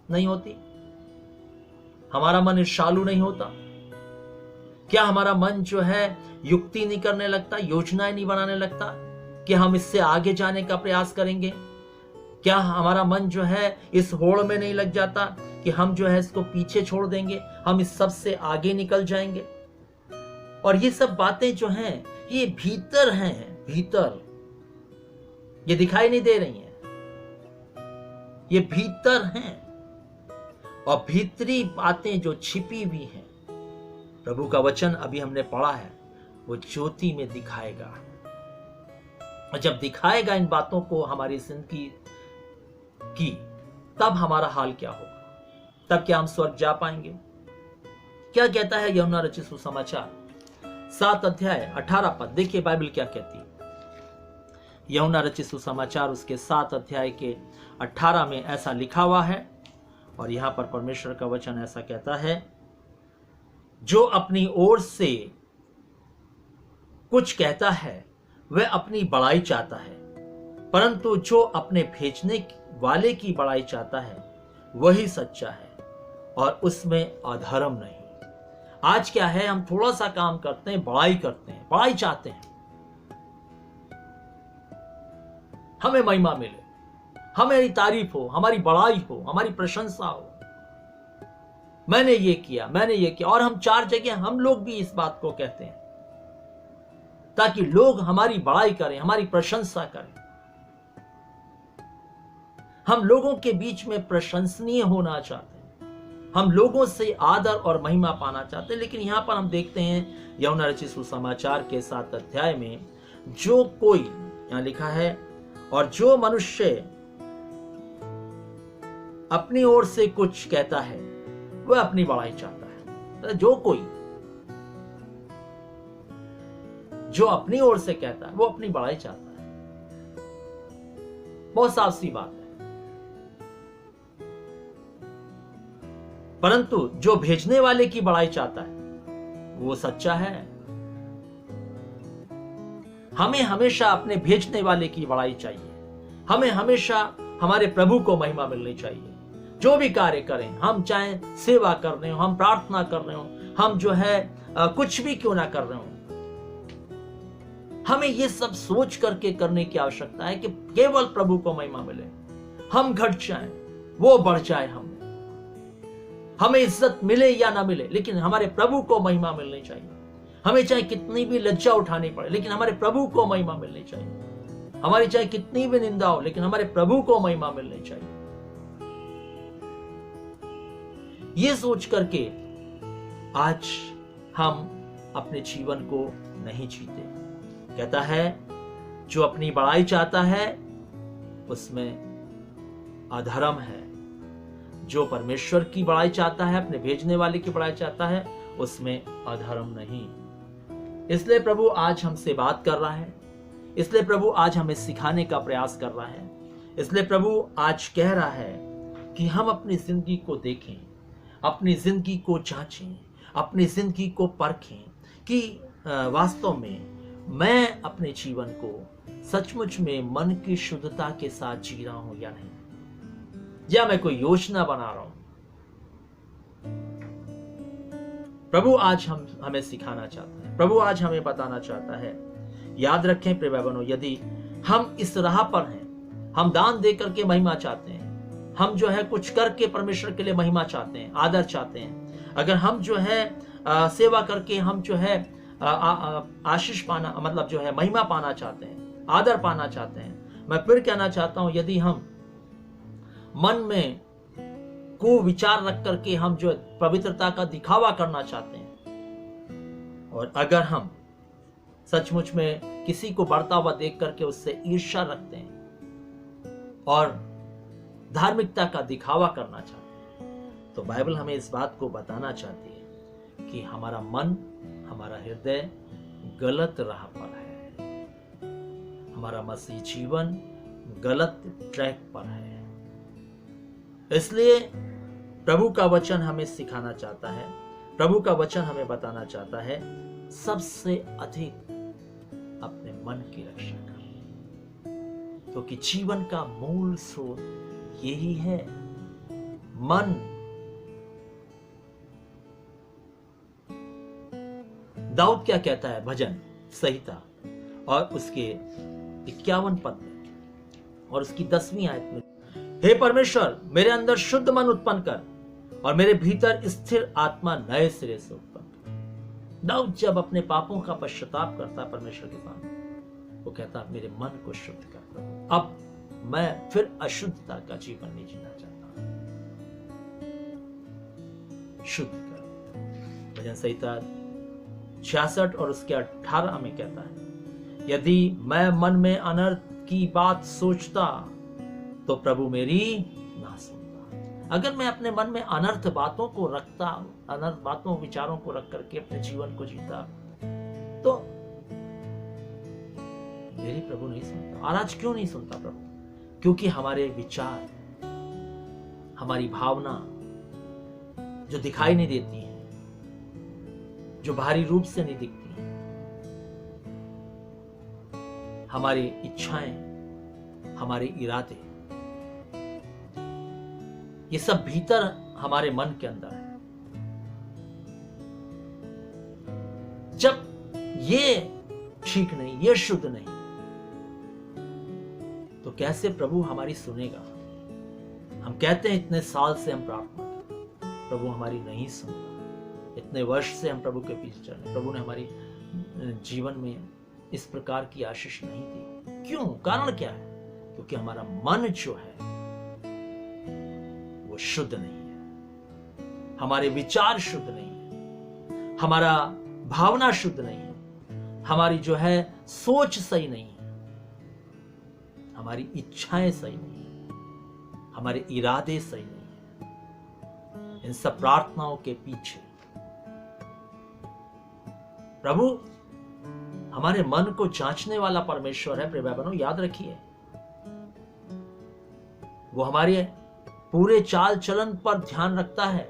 नहीं होती? हमारा मन ईर्ष्यालु नहीं होता? क्या हमारा मन जो है युक्ति नहीं करने लगता, योजनाएं नहीं बनाने लगता कि हम इससे आगे जाने का प्रयास करेंगे? क्या हमारा मन जो है इस होड़ में नहीं लग जाता कि हम जो है इसको पीछे छोड़ देंगे, हम इस सब से आगे निकल जाएंगे? और ये सब बातें जो हैं, ये भीतर हैं, भीतर, ये दिखाई नहीं दे रही हैं, ये भीतर हैं। और भीतरी बातें जो छिपी हुई हैं, प्रभु का वचन अभी हमने पढ़ा है, वो ज्योति में दिखाएगा। और जब दिखाएगा इन बातों को हमारी जिंदगी की, तब हमारा हाल क्या होगा? तब क्या हम स्वर्ग जा पाएंगे? क्या कहता है यूहन्ना रचित सुसमाचार 7 अध्याय 18 पद? देखिए बाइबल क्या कहती है। यूहन्ना रचित सुसमाचार उसके 7 अध्याय के 18 में ऐसा लिखा हुआ है, और यहां पर परमेश्वर का वचन ऐसा कहता है, जो अपनी ओर से कुछ कहता है वह अपनी बड़ाई चाहता है, परंतु जो अपने भेजने वाले की बड़ाई चाहता है वही सच्चा है, और उसमें अधर्म नहीं। आज क्या है, हम थोड़ा सा काम करते हैं, बड़ाई करते हैं, बड़ाई चाहते हैं, हमें महिमा मिले, हमारी तारीफ हो, हमारी बड़ाई हो, हमारी प्रशंसा हो, मैंने ये किया, मैंने ये किया। और हम 4 जगह हम लोग भी इस बात को कहते हैं ताकि लोग हमारी बड़ाई करें, हमारी प्रशंसा करें। हम लोगों के बीच में प्रशंसनीय होना चाहते हैं, हम लोगों से आदर और महिमा पाना चाहते हैं। लेकिन यहां पर हम देखते हैं यूहन्ना रचित सुसमाचार के 7 अध्याय में, जो कोई, यहां लिखा है, और जो मनुष्य अपनी ओर से कुछ कहता है वह अपनी बड़ाई चाहता है। जो कोई जो अपनी ओर से कहता है वो अपनी बड़ाई चाहता है। बहुत साफ सी बात है। परंतु जो भेजने वाले की बड़ाई चाहता है वो सच्चा है। हमें हमेशा अपने भेजने वाले की बड़ाई चाहिए। हमें हमेशा हमारे प्रभु को महिमा मिलनी चाहिए। जो भी कार्य करें, हम चाहे सेवा कर रहे हो, हम प्रार्थना कर रहे हो, हम जो है कुछ भी क्यों ना कर रहे हो, हमें ये सब सोच करके करने की आवश्यकता है कि केवल प्रभु को महिमा मिले। हम घट जाएं, वो बढ़ जाए, हमें इज्जत मिले या ना मिले, लेकिन हमारे प्रभु को महिमा मिलनी चाहिए। हमें चाहे कितनी भी लज्जा उठानी पड़े, लेकिन हमारे प्रभु को महिमा मिलनी चाहिए। हमारी चाहे कितनी भी निंदा हो, लेकिन हमारे प्रभु को महिमा मिलनी चाहिए। ये सोच करके आज हम अपने जीवन को नहीं जीते। कहता है जो अपनी बड़ाई चाहता है उसमें अधर्म है। जो परमेश्वर की बड़ाई चाहता है, अपने भेजने वाले की बड़ाई चाहता है, उसमें अधर्म नहीं। इसलिए प्रभु आज हमसे बात कर रहा है। इसलिए प्रभु आज हमें सिखाने का प्रयास कर रहा है। इसलिए प्रभु आज कह रहा है कि हम अपनी जिंदगी को देखें, अपनी जिंदगी को जांचें, अपनी जिंदगी को परखें कि वास्तव में मैं अपने जीवन को सचमुच में मन की शुद्धता के साथ जी रहा हूं या नहीं, या मैं कोई योजना बना रहा हूं। प्रभु आज हमें सिखाना चाहता है। प्रभु आज हमें बताना चाहता है। याद रखें प्रिय भाई बहनों, यदि हम इस राह पर हैं, हम दान दे करके महिमा चाहते हैं, हम जो है कुछ करके परमेश्वर के लिए महिमा चाहते हैं, आदर चाहते हैं। अगर हम जो है सेवा करके हम जो है आशीष पाना, मतलब जो है महिमा पाना चाहते हैं, आदर पाना चाहते हैं। मैं फिर कहना चाहता हूं, यदि हम मन में को विचार रख करके हम जो पवित्रता का दिखावा करना चाहते हैं, और अगर हम सचमुच में किसी को बढ़ता हुआ देख करके उससे ईर्ष्या रखते हैं और धार्मिकता का दिखावा करना चाहते हैं, तो बाइबल हमें इस बात को बताना चाहती है कि हमारा मन, हमारा हृदय गलत राह पर है, हमारा मसीह जीवन गलत ट्रैक पर है। इसलिए प्रभु का वचन हमें सिखाना चाहता है, प्रभु का वचन हमें बताना चाहता है, सबसे अधिक अपने मन की रक्षा कर, क्योंकि जीवन का मूल स्रोत यही है, मन। दाऊद क्या कहता है भजन संहिता और उसके 51 पद में और उसकी 10वीं आयत में, हे परमेश्वर मेरे अंदर शुद्ध मन उत्पन्न कर और मेरे भीतर स्थिर आत्मा नए सिरे से उत्पन्न कर। दाऊद जब अपने पापों का पश्चाताप करता परमेश्वर के सामने, वो कहता मेरे मन को शुद्ध कर, अब मैं फिर अशुद्धता का जीवन नहीं जीना चाहता, शुद्ध कर। भजन संहिता 66 और उसके 18 में कहता है, यदि मैं मन में अनर्थ की बात सोचता तो प्रभु मेरी ना सुनता। अगर मैं अपने मन में अनर्थ बातों को रखता, अनर्थ बातों विचारों को रख करके अपने जीवन को जीता, तो मेरी प्रभु नहीं सुनता। और आज क्यों नहीं सुनता प्रभु? क्योंकि हमारे विचार, हमारी भावना जो दिखाई नहीं देती हैं, जो बाहरी रूप से नहीं दिखती हैं, हमारी इच्छाएं, हमारे इरादे, ये सब भीतर हमारे मन के अंदर है। जब ये ठीक नहीं, ये शुद्ध नहीं, तो कैसे प्रभु हमारी सुनेगा? हम कहते हैं इतने साल से हम प्रार्थना करते, प्रभु हमारी नहीं सुनता। इतने वर्ष से हम प्रभु के पीछे चल रहे, प्रभु ने हमारी जीवन में इस प्रकार की आशीष नहीं दी। क्यों? कारण क्या है? क्योंकि हमारा मन जो है वो शुद्ध नहीं है, हमारे विचार शुद्ध नहीं है, हमारा भावना शुद्ध नहीं है, हमारी जो है सोच सही नहीं है, हमारी इच्छाएं सही नहीं है, हमारे इरादे सही नहीं है। इन सब प्रार्थनाओं के पीछे प्रभु हमारे मन को जांचने वाला परमेश्वर है। प्रिय भाई बहनों, याद रखिए, वो हमारे पूरे चाल चलन पर ध्यान रखता है।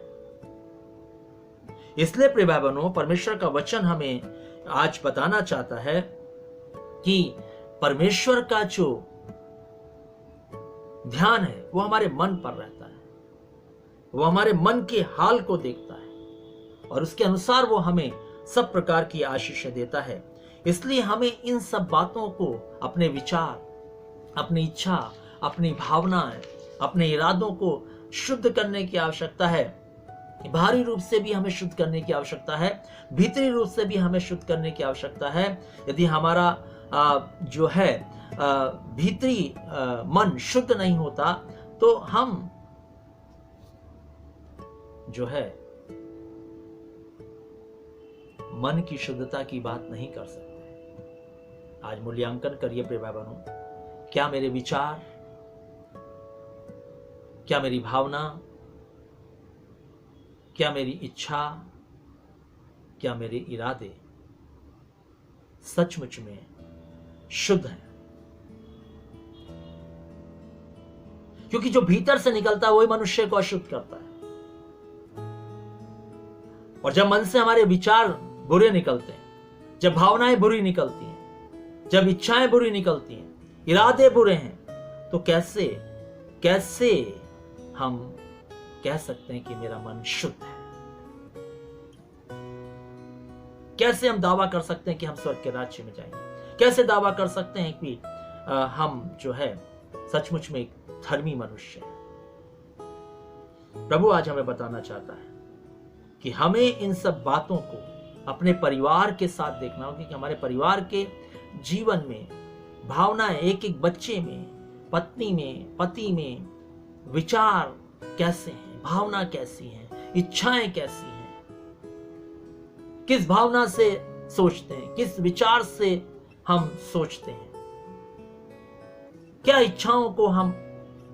इसलिए प्रिय भाई बहनों, परमेश्वर का वचन हमें आज बताना चाहता है कि परमेश्वर का जो ध्यान है वो हमारे मन पर रहता है, वो हमारे मन के हाल को देखता है और उसके अनुसार वो हमें सब प्रकार की आशीष देता है। इसलिए हमें इन सब बातों को, अपने विचार, अपनी इच्छा, अपनी भावनाएं, अपने इरादों को शुद्ध करने की आवश्यकता है। बाहरी रूप से भी हमें शुद्ध करने की आवश्यकता है, भीतरी रूप से भी हमें शुद्ध करने की आवश्यकता है। यदि हमारा जो है भीतरी मन शुद्ध नहीं होता तो हम जो है मन की शुद्धता की बात नहीं कर सकते। आज मूल्यांकन करिए प्रिय भाई बहनों, क्या मेरे विचार, क्या मेरी भावना, क्या मेरी इच्छा, क्या मेरे इरादे सचमुच में शुद्ध हैं? क्योंकि जो भीतर से निकलता है वही मनुष्य को अशुद्ध करता है। और जब मन से हमारे विचार बुरे निकलते हैं, जब भावनाएं बुरी निकलती हैं, जब इच्छाएं बुरी निकलती हैं, इरादे बुरे हैं, तो कैसे हम कह सकते हैं कि मेरा मन शुद्ध है? कैसे हम दावा कर सकते हैं कि हम स्वर्ग के राज्य में जाएंगे? कैसे दावा कर सकते हैं कि हम जो है सचमुच में एक धर्मी मनुष्य हैं। प्रभु आज हमें बताना चाहता है कि हमें इन सब बातों को अपने परिवार के साथ देखना होगा कि हमारे परिवार के जीवन में भावनाएं, एक एक बच्चे में, पत्नी में, पति में विचार कैसे हैं, भावना कैसी हैं, इच्छाएं कैसी हैं, किस भावना से सोचते हैं, किस विचार से हम सोचते हैं, क्या इच्छाओं को हम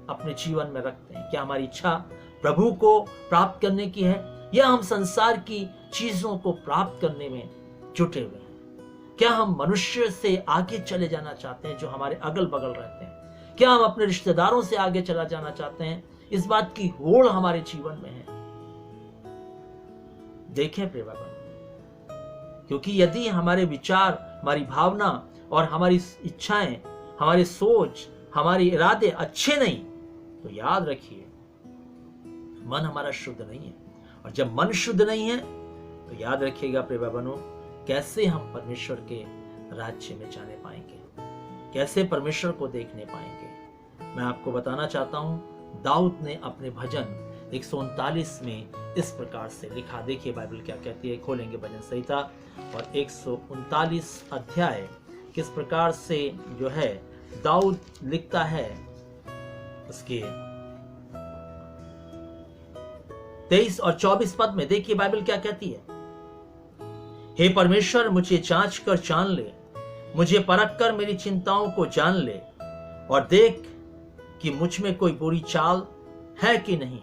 अपने जीवन में रखते हैं। क्या हमारी इच्छा प्रभु को प्राप्त करने की है या हम संसार की चीजों को प्राप्त करने में जुटे हुए हैं। क्या हम मनुष्य से आगे चले जाना चाहते हैं जो हमारे अगल बगल रहते हैं। क्या हम अपने रिश्तेदारों से आगे चला जाना चाहते हैं। इस बात की होड़ हमारे जीवन में है। देखें प्रिय बाबा, क्योंकि यदि हमारे विचार, हमारी भावना और हमारी इच्छाएं, हमारी सोच, हमारे इरादे अच्छे नहीं, तो याद रखिए मन हमारा शुद्ध नहीं है। और जब मन शुद्ध नहीं है तो याद रखिएगा प्रिय बहनों, कैसे हम परमेश्वर के राज्य में जाने पाएंगे, कैसे परमेश्वर को देखने पाएंगे। मैं आपको बताना चाहता हूं, दाऊद ने अपने भजन 139 में इस प्रकार से लिखा। देखिए बाइबल क्या कहती है। खोलेंगे भजन संहिता और 139 अध्याय किस प्रकार से जो है दाऊद लिखता है। उसके 23 और 24 पद में देखिए बाइबल क्या कहती है। हे परमेश्वर, मुझे जांच कर जान ले, मुझे परख कर मेरी चिंताओं को जान ले और देख कि मुझ में कोई बुरी चाल है कि नहीं,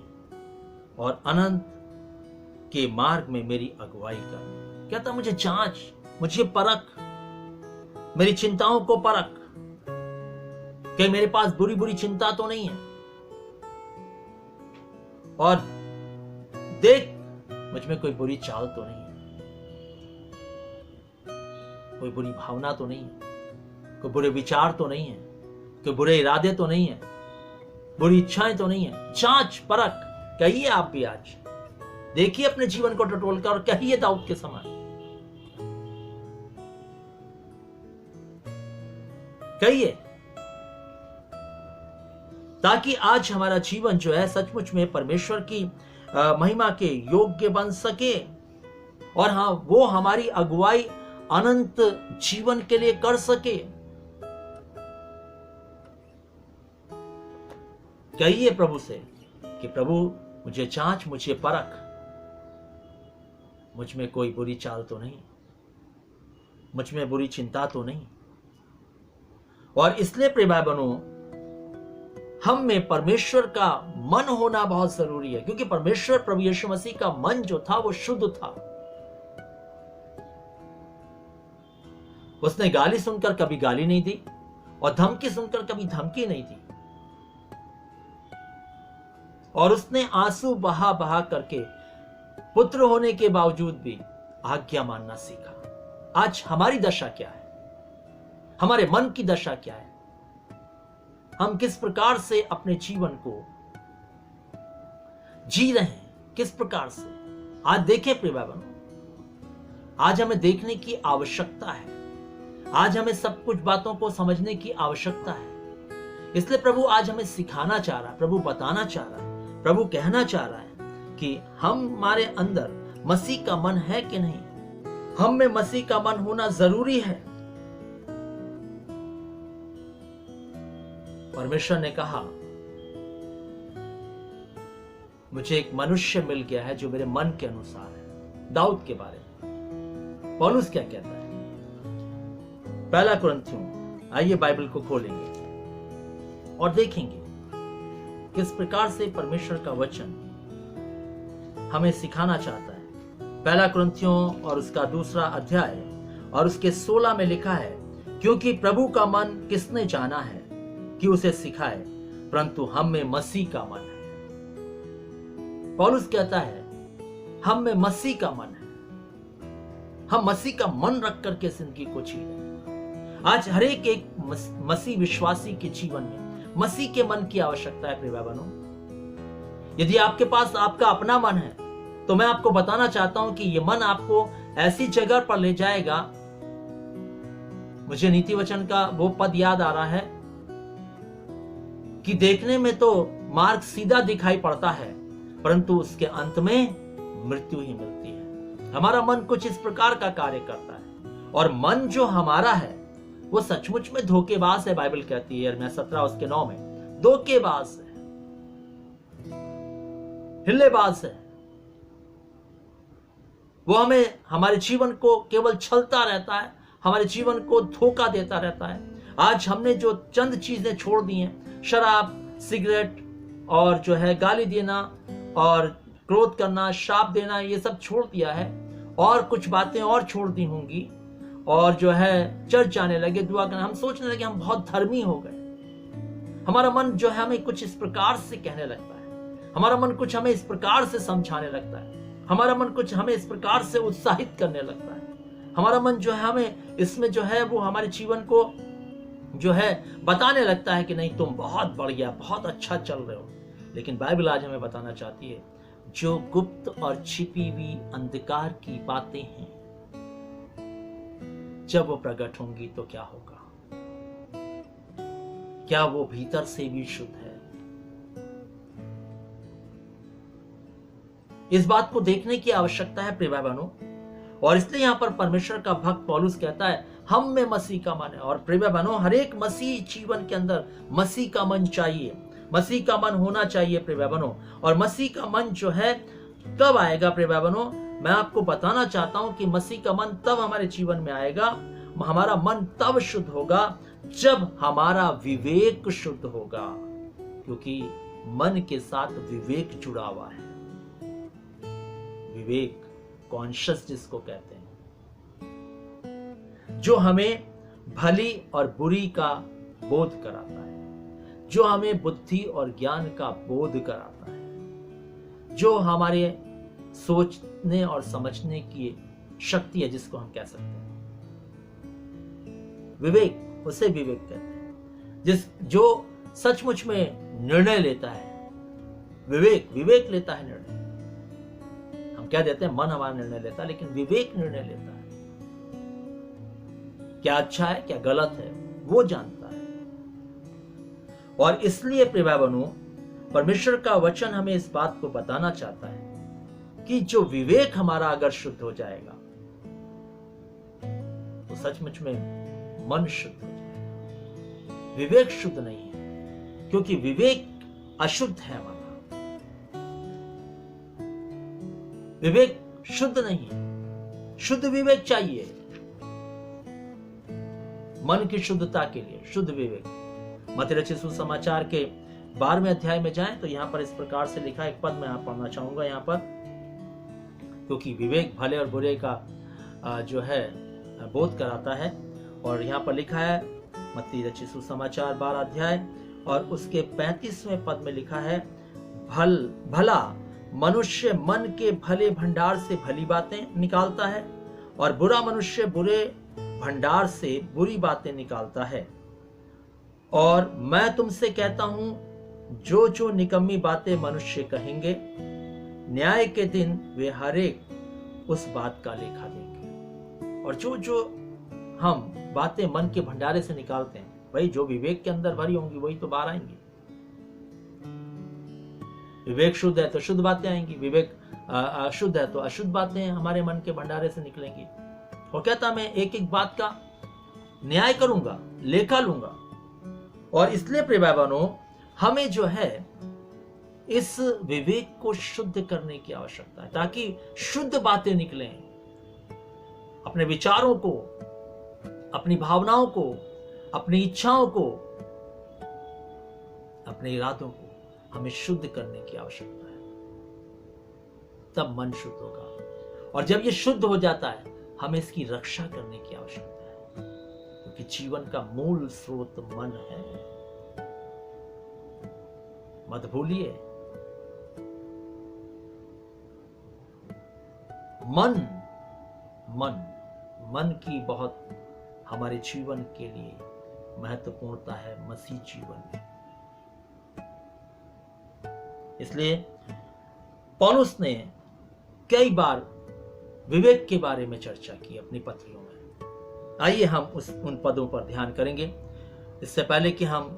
और अनंत के मार्ग में मेरी अगुवाई कर। कहता मुझे जांच, मुझे परख, मेरी चिंताओं को परख कि मेरे पास बुरी बुरी चिंता तो नहीं है, और देख मुझ में कोई बुरी चाल तो नहीं है, कोई बुरी भावना तो नहीं है, कोई बुरे विचार तो नहीं है, कोई बुरे इरादे तो नहीं है, बुरी इच्छाएं तो नहीं है। जांच परख कहिए। आप भी आज देखिए अपने जीवन को टटोल कर और कहिए दाऊद के समान, कहिए, ताकि आज हमारा जीवन जो है सचमुच में परमेश्वर की महिमा के योग्य बन सके, और हाँ, वो हमारी अगुवाई अनंत जीवन के लिए कर सके। कहिए प्रभु से कि प्रभु मुझे जांच, मुझे परख, मुझ में कोई बुरी चाल तो नहीं, मुझ में बुरी चिंता तो नहीं। और इसलिए प्रिय भाई बहनों, हम में परमेश्वर का मन होना बहुत जरूरी है, क्योंकि परमेश्वर प्रभु यीशु मसीह का मन जो था वो शुद्ध था। उसने गाली सुनकर कभी गाली नहीं दी और धमकी सुनकर कभी धमकी नहीं दी, और उसने आंसू बहा बहा करके पुत्र होने के बावजूद भी आज्ञा मानना सीखा। आज हमारी दशा क्या है, हमारे मन की दशा क्या है, हम किस प्रकार से अपने जीवन को जी रहे हैं, किस प्रकार से। आज देखें प्रिय भाई बहनों, आज हमें देखने की आवश्यकता है, आज हमें सब कुछ बातों को समझने की आवश्यकता है। इसलिए प्रभु आज हमें सिखाना चाह रहा है, प्रभु बताना चाह रहा है, प्रभु कहना चाह रहा है कि हमारे अंदर मसीह का मन है कि नहीं। हम में मसीह का मन होना जरूरी है। परमेश्वर ने कहा मुझे एक मनुष्य मिल गया है जो मेरे मन के अनुसार है। दाऊद के बारे में पौलुस क्या कहता है? पहला कुरिन्थियों, आइए बाइबल को खोलेंगे और देखेंगे किस प्रकार से परमेश्वर का वचन हमें सिखाना चाहता है। पहला कुरिन्थियों और उसका 2 अध्याय और उसके 16 में लिखा है, क्योंकि प्रभु का मन किसने जाना है कि उसे सिखाए, परंतु हम में मसीह का मन है। पौलुस कहता है हम में मसीह का मन है, हम मसीह का मन रख करके जिंदगी को जी रहे हैं। आज हर एक मसीह विश्वासी के जीवन में मसीह के मन की आवश्यकता है। प्रिय बहनों, यदि आपके पास आपका अपना मन है तो मैं आपको बताना चाहता हूं कि यह मन आपको ऐसी जगह पर ले जाएगा। मुझे नीति वचन का वो पद याद आ रहा है कि देखने में तो मार्ग सीधा दिखाई पड़ता है, परंतु उसके अंत में मृत्यु ही मिलती है। हमारा मन कुछ इस प्रकार का कार्य करता है, और मन जो हमारा है वो सचमुच में धोखेबाज है। बाइबल कहती है यिर्मयाह 17 उसके 9 में, धोखेबाज है, हिल्लेबाज है। वो हमें, हमारे जीवन को केवल छलता रहता है, हमारे जीवन को धोखा देता रहता है। आज हमने जो चंद चीजें छोड़ दी हैं, शराब, सिगरेट और जो है गाली देना और क्रोध करना, श्राप देना, ये सब छोड़ दिया है, और कुछ बातें और छोड़ दी होंगी, और जो है चर्च जाने लगे, दुआ करना, हम सोचने लगे हम बहुत धर्मी हो गए। हमारा मन जो है हमें कुछ इस प्रकार से कहने लगता है, हमारा मन कुछ हमें इस प्रकार से समझाने लगता है, हमारा मन कुछ हमें इस प्रकार से उत्साहित करने लगता है, हमारा मन जो है हमें इसमें जो है वो हमारे जीवन को जो है बताने लगता है कि नहीं तुम बहुत बढ़िया, बहुत अच्छा चल रहे हो। लेकिन बाइबल आज हमें बताना चाहती है, जो गुप्त और छिपी हुई अंधकार की बातें हैं, जब वो प्रकट होंगी तो क्या होगा? क्या वो भीतर से भी शुद्ध है? इस बात को देखने की आवश्यकता है प्रिय भाई बहनों, और इसलिए यहां पर परमेश्वर का भक्त पौलुस कहता है हम में मसीह का मन है। और प्रिय भाई बहनों, हर एक मसीह जीवन के अंदर मसीह का मन चाहिए, मसीह का मन होना चाहिए प्रिय भाई बहनों। और मसीह का मन जो है कब आएगा प्रिय भाई बहनों? मैं आपको बताना चाहता हूं कि मसीह का मन तब हमारे जीवन में आएगा, हमारा मन तब शुद्ध होगा जब हमारा विवेक शुद्ध होगा, क्योंकि मन के साथ विवेक जुड़ा हुआ है। विवेक, कॉन्शियस जिसको कहते हैं, जो हमें भली और बुरी का बोध कराता है, जो हमें बुद्धि और ज्ञान का बोध कराता है, जो हमारे सोचने और समझने की शक्ति है, जिसको हम कह सकते हैं विवेक, उसे विवेक कहते हैं। जो सचमुच में निर्णय लेता है, विवेक लेता है निर्णय। हम क्या देते हैं, मन हमारा निर्णय लेता है, लेकिन विवेक निर्णय लेता है। क्या अच्छा है क्या गलत है वो जानता है। और इसलिए प्रिय भाई बहनों, परमेश्वर का वचन हमें इस बात को बताना चाहता है कि जो विवेक हमारा अगर शुद्ध हो जाएगा तो सचमुच में मन शुद्ध हो जाएगा। विवेक शुद्ध नहीं है, क्योंकि विवेक अशुद्ध है हमारा। विवेक शुद्ध नहीं है, शुद्ध विवेक चाहिए मन की शुद्धता के लिए, शुद्ध विवेक। मत्ती रचित सुसमाचार के 12वें अध्याय में जाएं तो यहां पर इस प्रकार से लिखा, एक पद मैं आप पढ़ना चाहूंगा यहां पर, क्योंकि विवेक भले और बुरे का जो है बोध कराता है। और यहां पर लिखा है मत्ती रचित सुसमाचार 12 अध्याय और उसके 35वें पद में लिखा है, भला मनुष्य मन के भले भंडार से भली बातें निकालता है, और बुरा मनुष्य बुरे भंडार से बुरी बातें निकालता है। और मैं तुमसे कहता हूं, जो जो निकम्मी बातें मनुष्य कहेंगे, न्याय के दिन वे हर एक उस बात का लेखा देंगे। और जो जो हम बातें मन के भंडारे से निकालते हैं, भाई जो विवेक के अंदर भरी होंगी वही तो बाहर आएंगी। विवेक शुद्ध है तो शुद्ध बातें आएंगी, विवेक अशुद्ध है तो अशुद्ध बातें हमारे मन के भंडारे से निकलेंगी। और कहता मैं एक एक बात का न्याय करूंगा, लेखा लूंगा। और इसलिए प्रिय भाई बहनों, हमें जो है इस विवेक को शुद्ध करने की आवश्यकता है, ताकि शुद्ध बातें निकलें। अपने विचारों को, अपनी भावनाओं को, अपनी इच्छाओं को, अपने इरादों को हमें शुद्ध करने की आवश्यकता है, तब मन शुद्ध होगा। और जब ये शुद्ध हो जाता है, हमें इसकी रक्षा करने की आवश्यकता है, क्योंकि जीवन का मूल स्रोत मन है। मत भूलिए, मन की बहुत हमारे जीवन के लिए महत्वपूर्णता है मसीह जीवन में। इसलिए पौलुस ने कई बार विवेक के बारे में चर्चा की अपनी पत्रियों में। आइए हम उन पदों पर ध्यान करेंगे। इससे पहले कि हम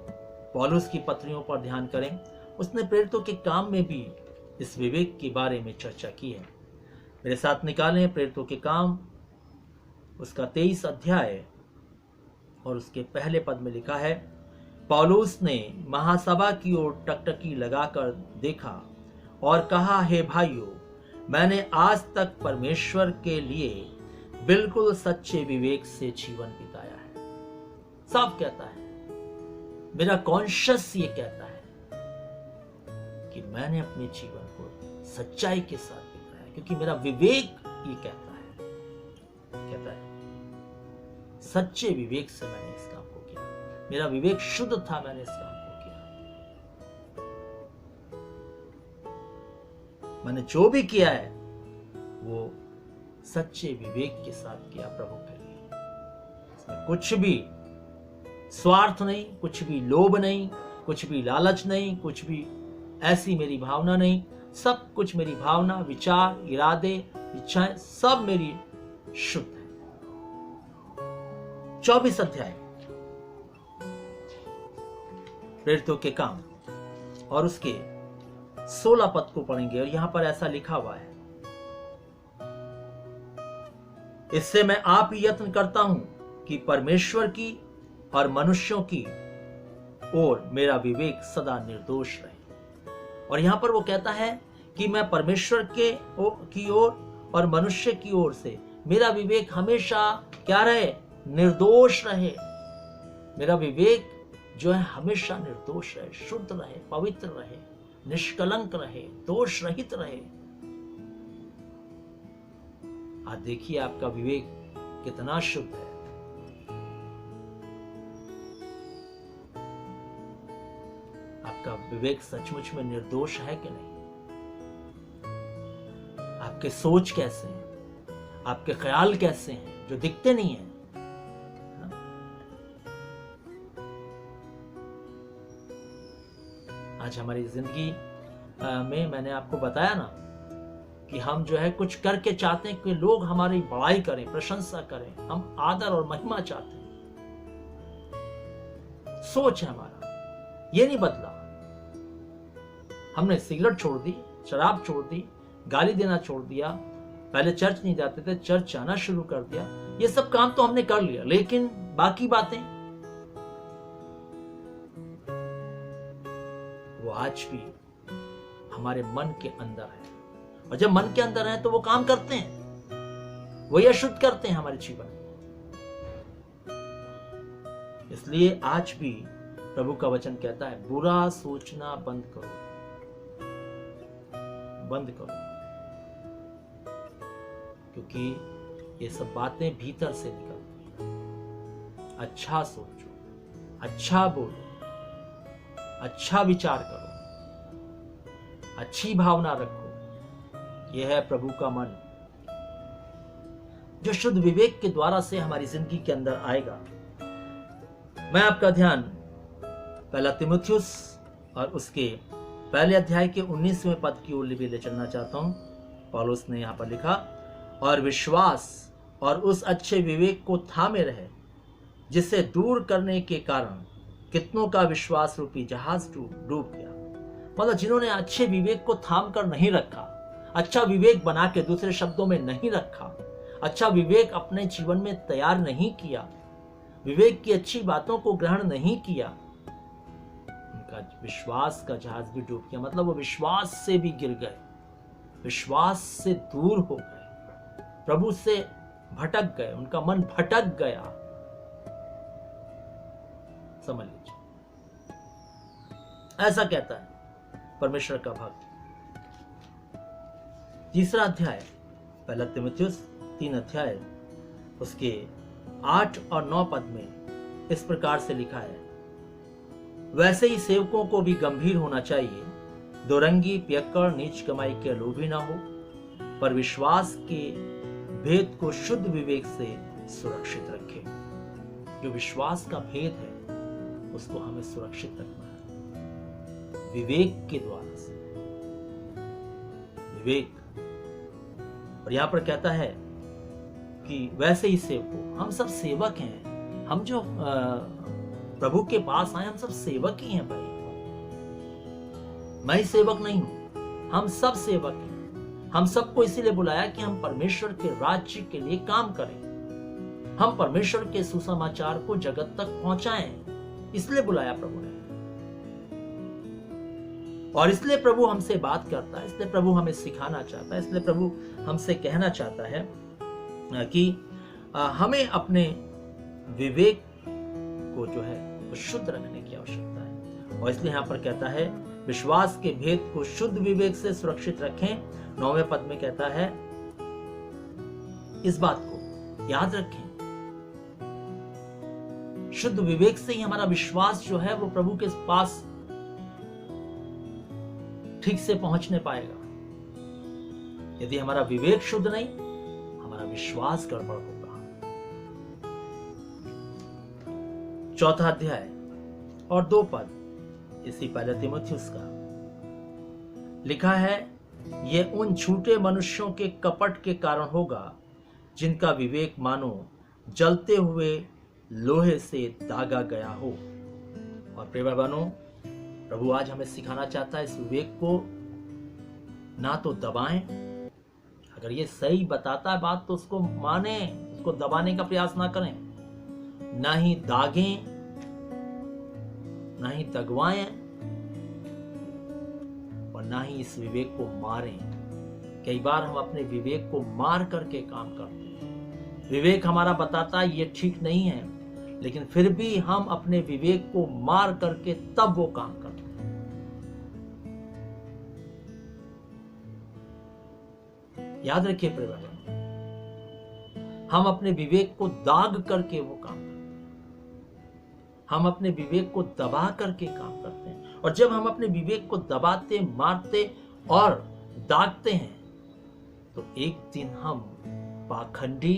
पौलुस की पत्रियों पर ध्यान करें, उसने प्रेरितों के काम में भी इस विवेक के बारे में चर्चा की है। मेरे साथ निकालें प्रेरितों के काम, उसका 23 अध्याय और उसके पहले पद में लिखा है, पौलुस ने महासभा की ओर टकटकी लगाकर देखा और कहा, हे भाइयों, मैंने आज तक परमेश्वर के लिए बिल्कुल सच्चे विवेक से जीवन बिताया है। साफ कहता है, मेरा कॉन्शियस ये कहता है कि मैंने अपने जीवन को सच्चाई के साथ बिताया, क्योंकि मेरा विवेक ये कहता है सच्चे विवेक से मैंने इस काम को किया, मेरा विवेक शुद्ध था, मैंने इस काम को किया, मैंने जो भी किया है वो सच्चे विवेक के साथ किया प्रभु के लिए। इसमें कुछ भी स्वार्थ नहीं, कुछ भी लोभ नहीं, कुछ भी लालच नहीं, कुछ भी ऐसी मेरी भावना नहीं। सब कुछ मेरी भावना, विचार, इरादे, इच्छाएं सब मेरी शुद्ध है। 24 अध्याय प्रेरितों के काम और उसके 16 पद को पढ़ेंगे और यहां पर ऐसा लिखा हुआ है, इससे मैं आप ही यत्न करता हूं कि परमेश्वर की और मनुष्यों की ओर मेरा विवेक सदा निर्दोष रहे। और यहां पर वो कहता है कि मैं परमेश्वर की ओर और मनुष्य की ओर से मेरा विवेक हमेशा क्या रहे, निर्दोष रहे। मेरा विवेक जो है हमेशा निर्दोष रहे, शुद्ध रहे, पवित्र रहे, निष्कलंक रहे, दोष रहित रहे। आज देखिए आपका विवेक कितना शुद्ध है। आपका विवेक सचमुच में निर्दोष है कि नहीं? आपके सोच कैसे हैं, आपके ख्याल कैसे हैं जो दिखते नहीं हैं? आज हमारी जिंदगी में मैंने आपको बताया ना कि हम जो है कुछ करके चाहते हैं कि लोग हमारी बड़ाई करें, प्रशंसा करें, हम आदर और महिमा चाहते हैं। सोच है हमारा, ये नहीं बदला। हमने सिगरेट छोड़ दी, शराब छोड़ दी, गाली देना छोड़ दिया, पहले चर्च नहीं जाते थे, चर्च जाना शुरू कर दिया। ये सब काम तो हमने कर लिया, लेकिन बाकी बातें वो आज भी हमारे मन के अंदर है। और जब मन के अंदर है तो वो काम करते हैं, वो अशुद्ध करते हैं हमारे जीवन में। इसलिए आज भी प्रभु का वचन कहता है, बुरा सोचना बंद करो, बंद करो, क्योंकि ये सब बातें भीतर से निकलती हैं। अच्छा सोचो, अच्छा बोलो, अच्छा विचार करो, अच्छी भावना रखो। यह है प्रभु का मन, जो शुद्ध विवेक के द्वारा से हमारी जिंदगी के अंदर आएगा। मैं आपका ध्यान पहला तीमुथियुस और उसके पहले अध्याय के 19वें पद की ओर ले चलना चाहता हूं। पौलुस ने यहां पर लिखा, और विश्वास और उस अच्छे विवेक को थामे रहे, जिसे दूर करने के कारण कितनों का विश्वास रूपी जहाज डूब गया। मतलब जिन्होंने अच्छे विवेक को थाम कर नहीं रखा, अच्छा विवेक बना के, दूसरे शब्दों में नहीं रखा, अच्छा विवेक अपने जीवन में तैयार नहीं किया, विवेक की अच्छी बातों को ग्रहण नहीं किया, उनका विश्वास का जहाज भी डूब गया। मतलब वो विश्वास से भी गिर गए, विश्वास से दूर हो गए, प्रभु से भटक गए, उनका मन भटक गया। समझ लीजिए, ऐसा कहता है परमेश्वर का भक्त। तीसरा अध्याय पहला तीमुथियुस 3 अध्याय उसके 8 और 9 पद में इस प्रकार से लिखा है, वैसे ही सेवकों को भी गंभीर होना चाहिए, दोरंगी, पियक्कड़, नीच कमाई के लोभी ना हो, पर विश्वास के भेद को शुद्ध विवेक से सुरक्षित रखे। जो विश्वास का भेद है उसको हमें सुरक्षित रखना है विवेक के द्वारा से। विवेक, और यहां पर कहता है कि वैसे ही सेवकों, हम सब सेवक हैं। हम जो प्रभु के पास आए, हम सब सेवक ही हैं भाई। मैं ही सेवक नहीं हूं, हम सब सेवक हैं। हम सबको इसीलिए बुलाया कि हम परमेश्वर के राज्य के लिए काम करें, हम परमेश्वर के सुसमाचार को जगत तक पहुंचाएं। इसलिए बुलाया प्रभु ने, और इसलिए प्रभु हमसे बात करता है, इसलिए प्रभु हमें सिखाना चाहता है, इसलिए प्रभु हमसे कहना चाहता है कि हमें अपने विवेक को जो है वो शुद्ध रखने की आवश्यकता है। और इसलिए यहां पर कहता है विश्वास के भेद को शुद्ध विवेक से सुरक्षित रखें। 9वें पद में कहता है इस बात को याद रखें, शुद्ध विवेक से ही हमारा विश्वास जो है वो प्रभु के पास ठीक से पहुंचने पाएगा। यदि हमारा विवेक शुद्ध नहीं, हमारा विश्वास गड़बड़ होगा। 4 अध्याय और 2 पद इसी पहले तीमुथियुस का लिखा है, ये उन झूठे मनुष्यों के कपट के कारण होगा जिनका विवेक मानो जलते हुए लोहे से दागा गया हो। और प्रिय बहनों, प्रभु आज हमें सिखाना चाहता है इस विवेक को ना तो दबाएं, अगर ये सही बताता है बात तो उसको माने, उसको दबाने का प्रयास ना करें, ना ही दागें, ना ही दगवाएं, और ना ही इस विवेक को मारें। कई बार हम अपने विवेक को मार करके काम करते हैं। विवेक हमारा बताता है ये ठीक नहीं है, लेकिन फिर भी हम अपने विवेक को मार करके तब वो काम करते हैं। याद रखिए प्रिय बहनों, हम अपने विवेक को दाग करके वो काम करते हैं, हम अपने विवेक को दबा करके काम करते हैं। और जब हम अपने विवेक को दबाते, मारते और दागते हैं तो एक दिन हम पाखंडी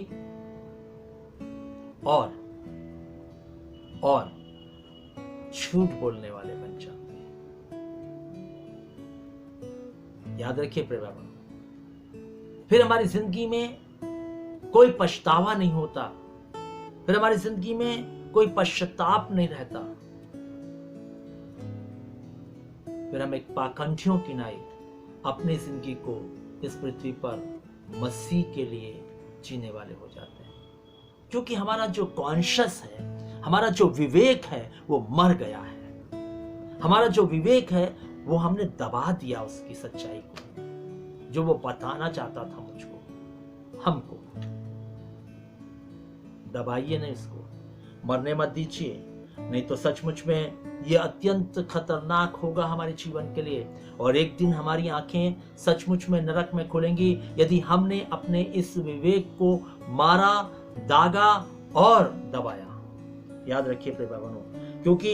और झूठ बोलने वाले बन जाते हैं। याद रखिए प्रिय बहनों, फिर हमारी जिंदगी में कोई पछतावा नहीं होता, फिर हमारी जिंदगी में कोई पश्चाताप नहीं रहता, फिर हम एक पाखंडियों की नाई अपनी जिंदगी को इस पृथ्वी पर मसीह के लिए जीने वाले हो जाते हैं। क्योंकि हमारा जो कॉन्शियस है, हमारा जो विवेक है वो मर गया है। हमारा जो विवेक है वो हमने दबा दिया उसकी सच्चाई को, जो वो बताना चाहता था मुझको, हमको। दबाइए नहीं इसको, मरने मत दीजिए, नहीं तो सचमुच में ये अत्यंत खतरनाक होगा हमारे जीवन के लिए। और एक दिन हमारी आंखें सचमुच में नरक में खुलेंगी यदि हमने अपने इस विवेक को मारा, दागा और दबाया। याद रखिए प्रिय बहनों, क्योंकि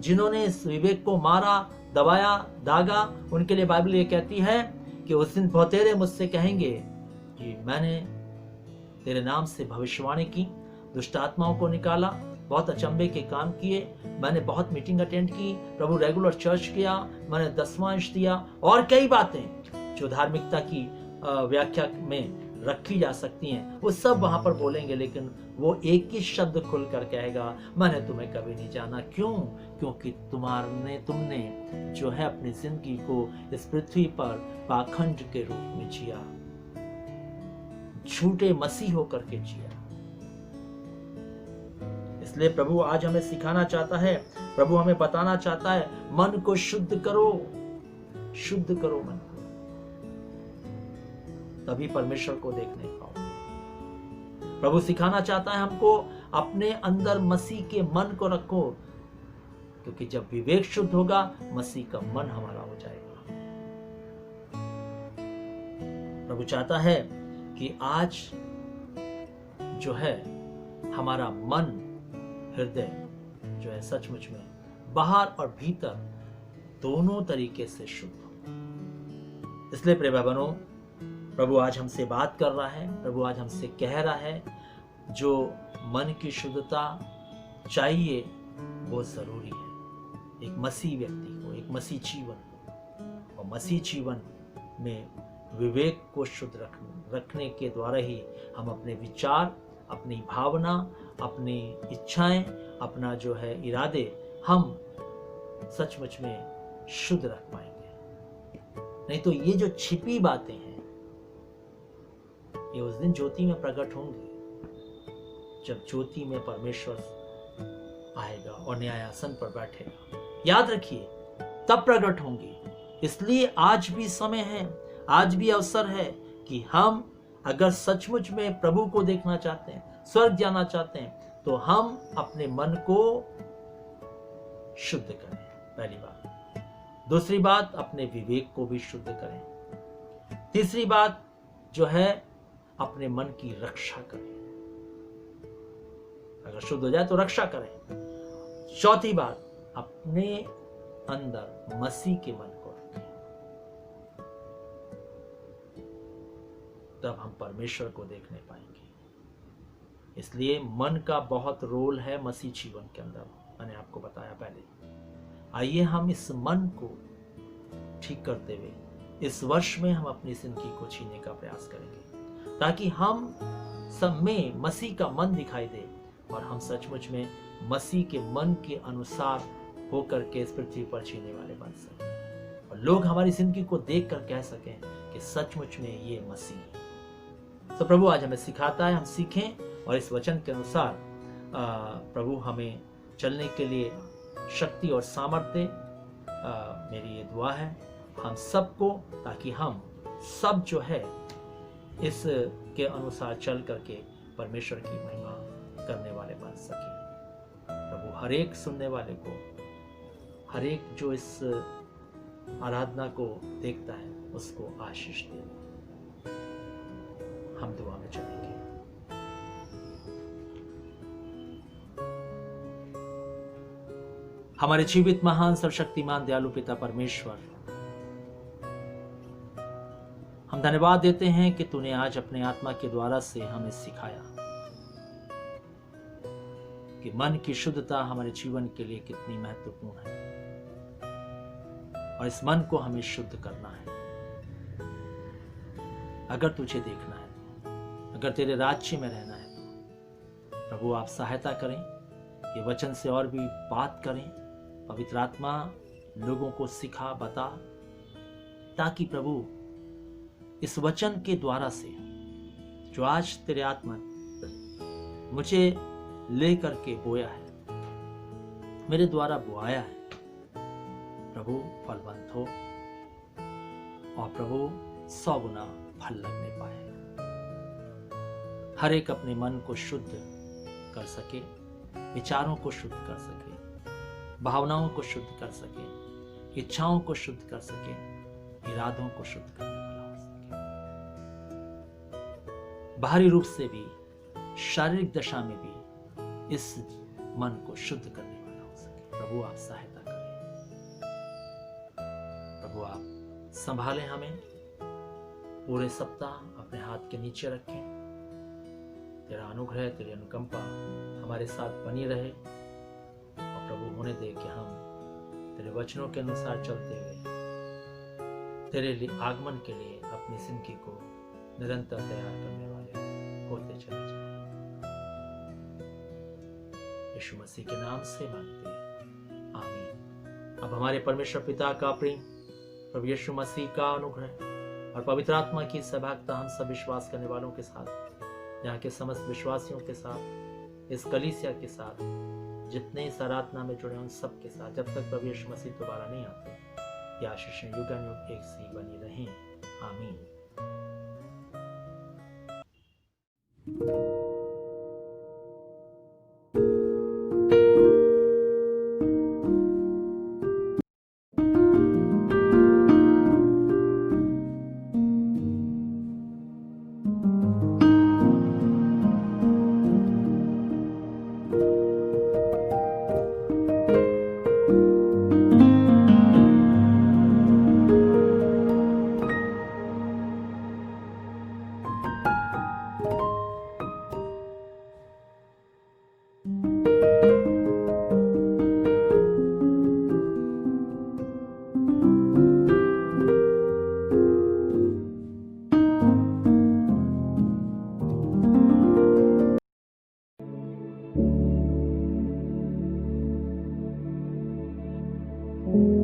जिन्होंने इस विवेक को मारा, दबाया, दागा, उनके लिए बाइबल ये कहती है कि उस दिन बहुतेरे मुझसे कहेंगे कि मैंने तेरे नाम से भविष्यवाणी की, दुष्ट आत्माओं को निकाला, बहुत अचंभे के काम किए, मैंने बहुत मीटिंग अटेंड की, प्रभु रेगुलर चर्च किया, मैंने 10वां अंश दिया, और कई बातें जो धार्मिकता की व्याख्या में रखी जा सकती हैं, वो सब वहां पर बोलेंगे। लेकिन वो एक ही शब्द खुलकर कहेगा, मैंने तुम्हें कभी नहीं जाना। क्यों? क्योंकि तुमने जो है अपनी जिंदगी को इस पृथ्वी पर पाखंड के रूप में जिया, झूठे मसीह होकर के जिया। इसलिए प्रभु आज हमें सिखाना चाहता है, प्रभु हमें बताना चाहता है, मन को शुद्ध करो, शुद्ध करो मन को, तभी परमेश्वर को देखने पाओ। प्रभु सिखाना चाहता है हमको, अपने अंदर मसीह के मन को रखो, क्योंकि जब विवेक शुद्ध होगा मसीह का मन हमारा हो जाएगा। प्रभु चाहता है कि आज जो है हमारा मन, हृदय जो है सचमुच में बाहर और भीतर दोनों तरीके से शुद्ध हो। इसलिए प्रिय बहनों, प्रभु आज हमसे बात कर रहा है, प्रभु आज हमसे कह रहा है, जो मन की शुद्धता चाहिए वो जरूरी है एक मसीह व्यक्ति को, एक मसीह जीवन को। और मसीह जीवन में विवेक को शुद्ध रखने के द्वारा ही हम अपने विचार, अपनी भावना, अपनी इच्छाएं, अपना जो है इरादे हम सचमुच में शुद्ध रख पाएंगे। नहीं तो ये जो छिपी बातें हैं ये उस दिन ज्योति में प्रकट होंगी, जब ज्योति में परमेश्वर आएगा और न्यायासन पर बैठेगा। याद रखिए, तब प्रकट होंगी। इसलिए आज भी समय है, आज भी अवसर है कि हम अगर सचमुच में प्रभु को देखना चाहते हैं, स्वर्ग जाना चाहते हैं, तो हम अपने मन को शुद्ध करें, पहली बात। दूसरी बात, अपने विवेक को भी शुद्ध करें। तीसरी बात जो है, अपने मन की रक्षा करें। अगर शुद्ध हो जाए तो रक्षा करें। चौथी बात, अपने अंदर मसीह के मन को रखें। तब हम परमेश्वर को देखने पाएंगे। इसलिए मन का बहुत रोल है मसीह जीवन के अंदर, मैंने आपको बताया पहले। आइए हम इस मन को ठीक करते हुए इस वर्ष में हम अपनी जिंदगी को जीने का प्रयास करेंगे, ताकि हम सब में मसीह का मन दिखाई दे और हम सचमुच में मसीह के मन के अनुसार होकर के इस पृथ्वी पर जीने वाले बन सकें और लोग हमारी जिंदगी को देख कर कह सकें कि सचमुच में ये मसीह है। तो प्रभु आज हमें सिखाता है, हम सीखें और इस वचन के अनुसार प्रभु हमें चलने के लिए शक्ति और सामर्थ्य, मेरी ये दुआ है हम सबको, ताकि हम सब जो है इस के अनुसार चल करके परमेश्वर की महिमा करने वाले बन सके। प्रभु हर एक सुनने वाले को, हर एक जो इस आराधना को देखता है, उसको आशीष दे। हम दुआ में चलेंगे। हमारे जीवित महान सर्वशक्तिमान दयालु पिता परमेश्वर, हम धन्यवाद देते हैं कि तूने आज अपने आत्मा के द्वारा से हमें सिखाया कि मन की शुद्धता हमारे जीवन के लिए कितनी महत्वपूर्ण है और इस मन को हमें शुद्ध करना है। अगर तुझे देखना है तो, अगर तेरे राज्य में रहना है तो प्रभु आप सहायता करें, ये वचन से और भी बात करें। पवित्र आत्मा लोगों को सिखा, बता, ताकि प्रभु इस वचन के द्वारा से जो आज तेरे आत्मा मुझे ले करके बोया है, मेरे द्वारा बोआया है, प्रभु फलवंत हो और प्रभु 100 गुना फल लगने पाए। हर एक अपने मन को शुद्ध कर सके, विचारों को शुद्ध कर सके, भावनाओं को शुद्ध कर सके, इच्छाओं को शुद्ध कर सके, इरादों को शुद्ध करने वाला हो सके। बाहरी रूप से भी, शारीरिक दशा में भी इस मन को शुद्ध करने वाला हो सके। प्रभु आप सहायता करें। प्रभु आप संभालें हमें, पूरे सप्ताह अपने हाथ के नीचे रखें। तेरा अनुग्रह, तेरी अनुकंपा हमारे साथ बनी रहे और प्रभु होने दे कि हम तेरे वचनों के अनुसार चलते हुए तेरे लिए आगमन के लिए अपनी जिंदगी को निरंतर तैयार करने वाले होते चले जाएं। यीशु मसीह के नाम से मांगते हैं, आमीन। अब हमारे परमेश्वर पिता का प्रेम, प्रभु यीशु मसीह का अनुग्रह और पवित्र आत्मा की सहभागिता हम सब विश्वास करने वालों के साथ, यहाँ के समस्त विश्वासियों के साथ, इस कलीसिया के साथ, जितने इस आराधना में जुड़े उन सब के साथ, जब तक प्रभु यीशु मसीह दोबारा नहीं आते, ये आशीषें युगानुयुग एक सी बनी रहें। आमीन। है।